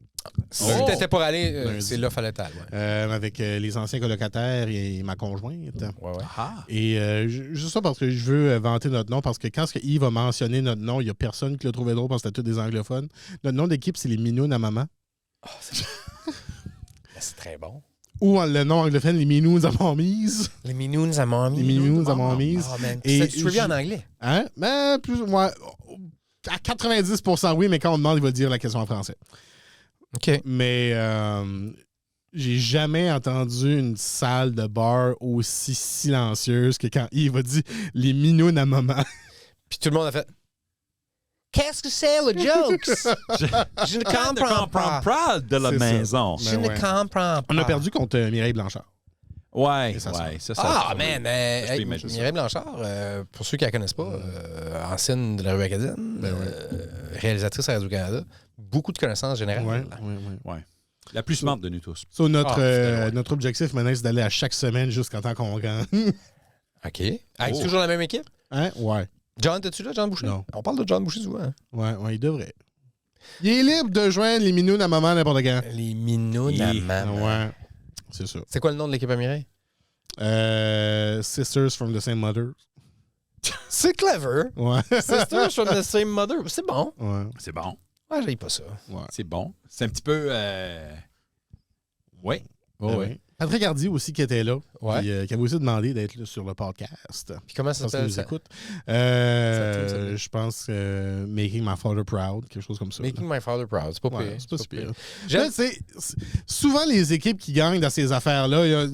Speaker 1: Si t'étais pour aller,
Speaker 3: Lundi.
Speaker 1: c'est là, fallait aller. Ouais.
Speaker 3: avec les anciens colocataires et ma conjointe.
Speaker 1: Ouais.
Speaker 2: Ah!
Speaker 3: Et juste ça parce que je veux vanter notre nom, parce que quand Yves a mentionné notre nom, il n'y a personne qui l'a trouvé drôle parce que c'était tous des anglophones. Notre nom d'équipe, c'est les Minounes à maman.
Speaker 1: C'est très bon.
Speaker 3: Ou le nom anglophone, les Minounes à mamise.
Speaker 1: Les Minoons à Mommy.
Speaker 3: Les Minounes à mamise.
Speaker 1: Oh, man.
Speaker 3: Et
Speaker 1: Tu trivia en anglais?
Speaker 3: Hein? Ben, plus ou moins. À 90%, oui, mais quand on demande, il va dire la question en français.
Speaker 1: OK.
Speaker 3: Mais j'ai jamais entendu une salle de bar aussi silencieuse que quand Yves a dit les Minounes à maman.
Speaker 1: Puis tout le monde a fait Qu'est-ce que c'est le jokes? Je ne comprends pas.
Speaker 2: Proud de la
Speaker 3: C'est ça.
Speaker 2: maison.
Speaker 1: Je
Speaker 3: Ben
Speaker 1: ne
Speaker 3: ouais.
Speaker 1: comprends pas.
Speaker 3: On a perdu contre Mireille Blanchard.
Speaker 2: Ouais,
Speaker 3: Et ça
Speaker 2: ouais. Ça,
Speaker 1: Ah, man!
Speaker 2: je peux
Speaker 1: Hey,
Speaker 2: imaginer ça.
Speaker 1: Mireille Blanchard, pour ceux qui la connaissent pas, ancienne de la rue Acadienne,
Speaker 3: Ben
Speaker 1: réalisatrice à Radio-Canada, beaucoup de connaissances générales.
Speaker 2: Ouais. La plus smart de nous tous.
Speaker 3: So, notre,
Speaker 1: ouais.
Speaker 3: notre objectif maintenant, c'est d'aller à chaque semaine jusqu'en temps qu'on gagne.
Speaker 1: OK. Avec toujours la même équipe?
Speaker 3: Hein? Ouais.
Speaker 1: John, t'es-tu là, John Boucher?
Speaker 3: Non.
Speaker 1: On parle de John Boucher souvent. Hein?
Speaker 3: Ouais, il devrait. Il est libre de joindre les Minounes à maman n'importe quand.
Speaker 1: Les Minounes à maman.
Speaker 3: Ouais, c'est ça.
Speaker 1: C'est quoi le nom de l'équipe à Mireille?
Speaker 3: Sisters from the same mother.
Speaker 1: C'est clever.
Speaker 3: Ouais.
Speaker 1: Sisters from the same mother. C'est bon.
Speaker 3: Ouais.
Speaker 2: C'est bon.
Speaker 1: Ouais, j'aille pas ça.
Speaker 2: C'est bon. C'est un petit peu... Oui.
Speaker 3: Ben oui. Patrick Hardy aussi qui était là.
Speaker 1: Ouais.
Speaker 3: Puis, qui avait aussi demandé d'être là sur le podcast.
Speaker 1: Puis comment ça
Speaker 3: Parce qu'il
Speaker 1: s'appelle
Speaker 3: nous
Speaker 1: ça?
Speaker 3: écoute.
Speaker 1: s'appelle?
Speaker 3: Je pense Making My Father Proud, quelque chose comme ça.
Speaker 1: Making My Father Proud. C'est pas
Speaker 3: Ouais,
Speaker 1: pire.
Speaker 3: c'est pas si pire.
Speaker 1: J'aime-
Speaker 3: Là, souvent, les équipes qui gagnent dans ces affaires-là,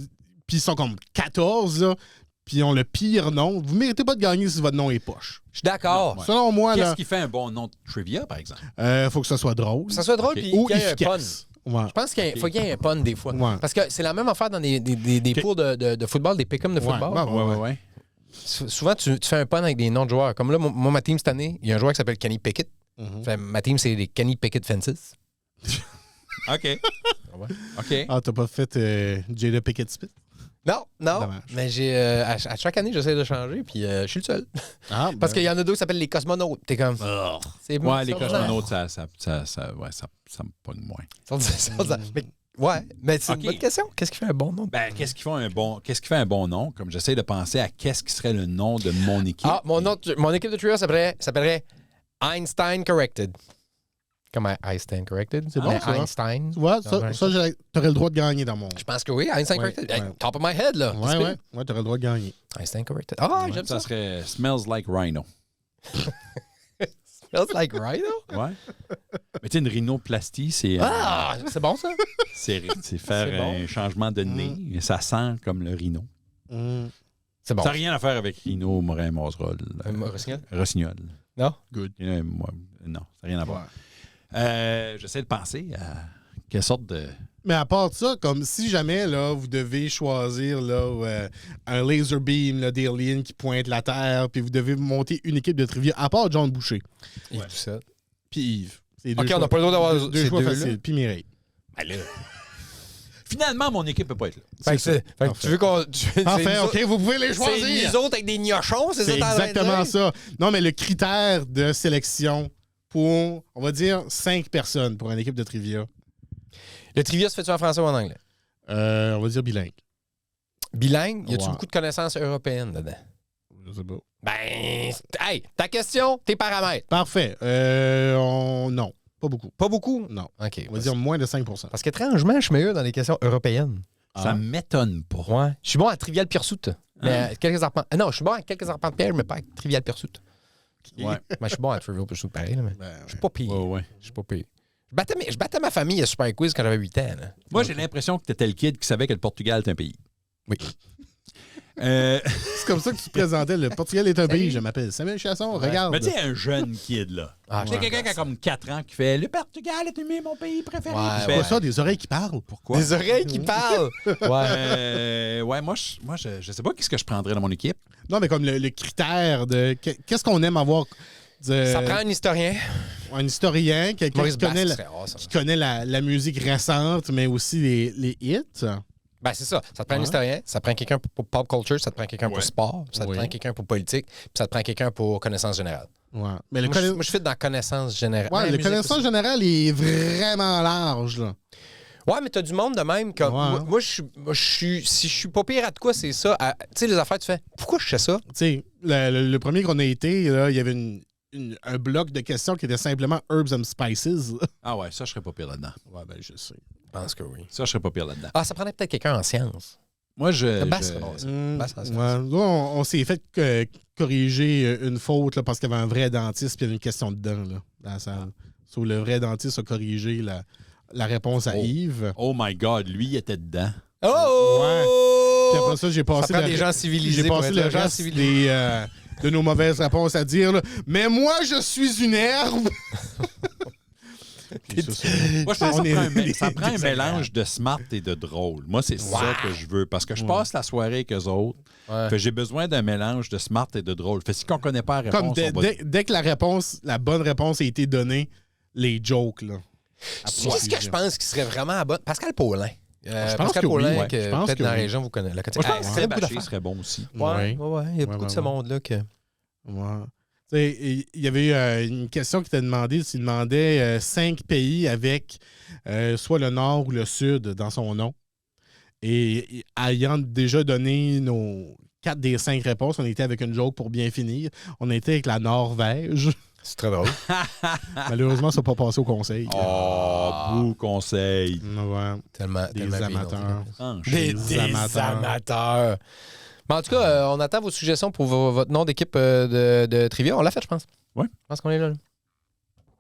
Speaker 3: puis ils sont comme 14, là, puis ils ont le pire nom. Vous ne méritez pas de gagner si votre nom est poche.
Speaker 1: Je suis d'accord.
Speaker 2: Ouais.
Speaker 3: Selon moi,
Speaker 2: Qu'est-ce
Speaker 3: là,
Speaker 2: qui fait un bon nom de trivia, par exemple?
Speaker 3: faut que ça soit drôle.
Speaker 1: Que ça soit drôle
Speaker 2: Ok.
Speaker 1: puis
Speaker 3: Ou
Speaker 1: qu'il y ait un pun.
Speaker 3: efficace. Ouais.
Speaker 1: Je pense qu'il faut qu'il y ait un pun des fois.
Speaker 3: Ouais.
Speaker 1: Parce que c'est la même affaire dans des pours de football, des pick-em de football.
Speaker 3: Ouais.
Speaker 1: Souvent, tu fais un pun avec des noms de joueurs. Comme là, moi, ma team cette année, il y a un joueur qui s'appelle Kenny Pickett.
Speaker 3: Mhm.
Speaker 1: Fait, ma team, c'est les Kenny Pickett Fences.
Speaker 2: OK. OK.
Speaker 3: Ah, t'as pas fait Jada Pickett Smith?
Speaker 1: Non.
Speaker 3: Dommage.
Speaker 1: Mais j'ai à chaque année, j'essaie de changer, puis je suis le seul.
Speaker 3: Ah,
Speaker 1: Parce qu'il y en a deux qui s'appellent les cosmonautes. T'es comme. C'est
Speaker 2: Ouais, les
Speaker 1: ordinaire.
Speaker 2: cosmonautes, ça me pogne moins.
Speaker 1: Mais c'est
Speaker 2: Ok.
Speaker 1: une bonne question. Qu'est-ce qui fait un bon nom?
Speaker 2: Ben, qu'est-ce qui fait un bon nom? Comme j'essaie de penser à qu'est-ce qui serait le nom de mon équipe.
Speaker 1: Ah, mon équipe de trio s'appellerait Einstein Corrected. Comme Einstein Corrected.
Speaker 3: C'est bon,
Speaker 1: Mais
Speaker 3: ça.
Speaker 1: Einstein.
Speaker 3: Tu vois, ça t'aurais le droit de gagner dans mon.
Speaker 1: Je pense que oui, Einstein
Speaker 3: Ouais,
Speaker 1: Corrected.
Speaker 3: ouais.
Speaker 1: Hey, top of my head, là.
Speaker 3: Ouais, t'aurais le droit de gagner.
Speaker 1: Einstein Corrected. Ah, j'aime ça.
Speaker 2: Ça serait Smells Like Rhino.
Speaker 1: Smells like rhino?
Speaker 2: Ouais. Mais tu sais, une rhinoplastie, c'est...
Speaker 1: Ah, c'est bon, ça?
Speaker 2: c'est faire
Speaker 1: C'est bon.
Speaker 2: un changement de nez. Et ça sent comme le rhino.
Speaker 1: C'est bon.
Speaker 2: Ça n'a rien à faire avec Rhino, Morin, Moserol.
Speaker 1: Rossignol?
Speaker 2: Rossignol.
Speaker 1: Non?
Speaker 2: Good. Non, ça n'a rien à voir. J'essaie de penser à quelle sorte de...
Speaker 3: Mais à part ça, comme si jamais là, vous devez choisir là, un laser beam là, d'Alien qui pointe la Terre, puis vous devez monter une équipe de trivia, à part John Boucher,
Speaker 1: Yves Doucette.
Speaker 3: puis Yves. C'est
Speaker 1: OK, on n'a pas le droit d'avoir
Speaker 3: deux
Speaker 1: ces
Speaker 3: choix
Speaker 1: deux-là.
Speaker 3: faciles, puis Mireille.
Speaker 1: Ben là.
Speaker 2: Finalement, mon équipe ne peut pas être là.
Speaker 1: Fait que tu veux qu'on...
Speaker 3: Enfin, OK, vous pouvez les
Speaker 1: C'est
Speaker 3: choisir.
Speaker 1: nous autres avec des gnochons, c'est ça?
Speaker 3: C'est
Speaker 1: t'es en train de
Speaker 3: exactement
Speaker 1: dire?
Speaker 3: ça. Non, mais le critère de sélection pour, on va dire, 5 personnes pour une équipe de trivia,
Speaker 1: Le trivia se fait-tu en français ou en anglais?
Speaker 3: on va dire bilingue.
Speaker 1: Bilingue? Y a-tu
Speaker 3: Ouais.
Speaker 1: beaucoup de connaissances européennes dedans?
Speaker 3: Je sais pas.
Speaker 1: Ben, hey, ta question, tes paramètres.
Speaker 3: Parfait. Non, pas beaucoup.
Speaker 1: Pas beaucoup?
Speaker 3: Non.
Speaker 1: OK.
Speaker 3: On va dire moins de 5
Speaker 1: Parce qu'étrangement, je suis meilleur dans les questions européennes.
Speaker 2: Ça m'étonne pas.
Speaker 1: Ouais. Je suis bon à Trivial Pursuit. Mais à quelques arpents... Non, je suis bon à quelques arpents de pierre, mais pas à Trivial Pursuit.
Speaker 2: Ouais.
Speaker 1: Mais je suis bon à Trivial Pursuit pareil, là, mais je suis pas pire.
Speaker 2: Ouais.
Speaker 1: Je suis pas pire. Je battais ma famille à Super Quiz quand j'avais 8 ans. Là.
Speaker 2: Moi, j'ai l'impression que tu étais le kid qui savait que le Portugal est un pays.
Speaker 1: Oui.
Speaker 3: C'est comme ça que tu te présentais. Le Portugal est un pays. Je m'appelle Samuel Chasson. Regarde.
Speaker 2: Mais tu sais, un jeune kid, là.
Speaker 1: Ah,
Speaker 2: Tu sais, quelqu'un qui a comme 4 ans qui fait « Le Portugal est mon pays préféré.
Speaker 1: Ouais,
Speaker 2: Puis
Speaker 3: C'est
Speaker 2: tu
Speaker 3: pas
Speaker 2: fais,
Speaker 3: ça, des oreilles qui parlent.
Speaker 2: Pourquoi?
Speaker 1: Des oreilles qui parlent. Ouais.
Speaker 2: Ouais, moi, je sais pas qu'est-ce que je prendrais dans mon équipe.
Speaker 3: Non, mais comme le critère de. Qu'est-ce qu'on aime avoir.
Speaker 1: Ça prend un historien.
Speaker 3: Un historien, quelqu'un
Speaker 1: Maurice
Speaker 3: qui connaît,
Speaker 1: Basque serait awesome.
Speaker 3: qui connaît la musique récente, mais aussi les hits.
Speaker 1: Ben, c'est ça. Ça te prend un
Speaker 3: Ouais.
Speaker 1: historien, ça te prend quelqu'un pour pop culture, ça te prend quelqu'un pour sport, ça te
Speaker 3: Oui.
Speaker 1: prend quelqu'un pour politique, puis ça te prend quelqu'un pour connaissance générale.
Speaker 3: Ouais. Mais
Speaker 1: Moi, je fit dans connaissance générale.
Speaker 3: ouais,
Speaker 1: Ouais,
Speaker 3: le
Speaker 1: musique
Speaker 3: connaissance
Speaker 1: aussi.
Speaker 3: générale est vraiment large. Là.
Speaker 1: Ouais, mais t'as du monde de même. Comme,
Speaker 3: Ouais.
Speaker 1: moi, si je suis pas pire à de quoi, c'est ça. Tu sais, les affaires, tu fais, pourquoi je fais ça?
Speaker 3: Tu sais, le premier qu'on a été, là, il y avait un bloc de questions qui était simplement Herbs and Spices.
Speaker 2: Ah ouais, ça, je serais pas pire là-dedans.
Speaker 3: Ouais, ben, je sais.
Speaker 1: Je pense que oui.
Speaker 2: Ça, je serais pas pire là-dedans.
Speaker 1: Ah, ça prendrait peut-être quelqu'un en sciences.
Speaker 2: Moi, je...
Speaker 1: Basse serait bon, ça. Basse, ça,
Speaker 3: Ouais. Nous, on s'est fait corriger une faute là, parce qu'il y avait un vrai dentiste puis il y avait une question dedans là, dans la salle. So, le vrai dentiste a corrigé la réponse à Yves.
Speaker 2: Oh my God, lui, il était dedans.
Speaker 1: Oh!
Speaker 3: Ouais. Puis après ça, j'ai passé
Speaker 1: Ça prend
Speaker 3: le-
Speaker 1: des gens civilisés
Speaker 3: j'ai
Speaker 1: pour
Speaker 3: passé
Speaker 1: être
Speaker 3: le
Speaker 1: des gens
Speaker 3: reste
Speaker 1: civilisés.
Speaker 3: de nos mauvaises réponses à dire là, mais moi, je suis une herbe! Puis ça, c'est-
Speaker 2: Moi, je pense
Speaker 3: On
Speaker 2: que
Speaker 3: est
Speaker 2: ça prend un
Speaker 3: désagréable.
Speaker 2: mélange de smart et de drôle. Moi, c'est ça que je veux. Parce que je passe la soirée avec eux autres.
Speaker 1: Ouais.
Speaker 2: Fait que j'ai besoin d'un mélange de smart et de drôle. Fait que si on connaît pas la réponse,
Speaker 3: Comme
Speaker 2: on va...
Speaker 3: dès que la bonne réponse a été donnée, les jokes, là.
Speaker 1: C'est ce que je pense qui serait vraiment à bonne. Pascal Paulin.
Speaker 3: je pense
Speaker 1: Pascal
Speaker 3: que oui,
Speaker 1: Paulin,
Speaker 3: ouais.
Speaker 1: que
Speaker 3: Je pense
Speaker 1: peut-être
Speaker 3: que
Speaker 1: dans la
Speaker 3: oui.
Speaker 1: région, vous connaissez.
Speaker 2: Moi, je pense que
Speaker 1: c'est
Speaker 2: Seb
Speaker 1: beaucoup
Speaker 2: Haché
Speaker 1: d'affaires.
Speaker 2: serait bon aussi.
Speaker 1: Ouais. Il y a beaucoup de ce
Speaker 3: ouais.
Speaker 1: monde-là que.
Speaker 3: Ouais. Tu sais, il y avait eu une question qui t'a demandé s'il demandait 5 pays avec soit le nord ou le sud dans son nom. Et ayant déjà donné nos 4 des 5 réponses, on était avec une joke pour bien finir. On était avec la Norvège.
Speaker 1: C'est très drôle.
Speaker 3: Malheureusement, ça n'a pas passé au conseil.
Speaker 2: Oh, beau conseil.
Speaker 3: Ouais.
Speaker 1: Tellement
Speaker 3: Des
Speaker 1: tellement
Speaker 3: amateurs.
Speaker 1: Des amateurs. Mais en tout cas, on attend vos suggestions pour votre nom d'équipe de trivia. On l'a fait, je pense.
Speaker 2: Ouais.
Speaker 1: Je pense qu'on est là.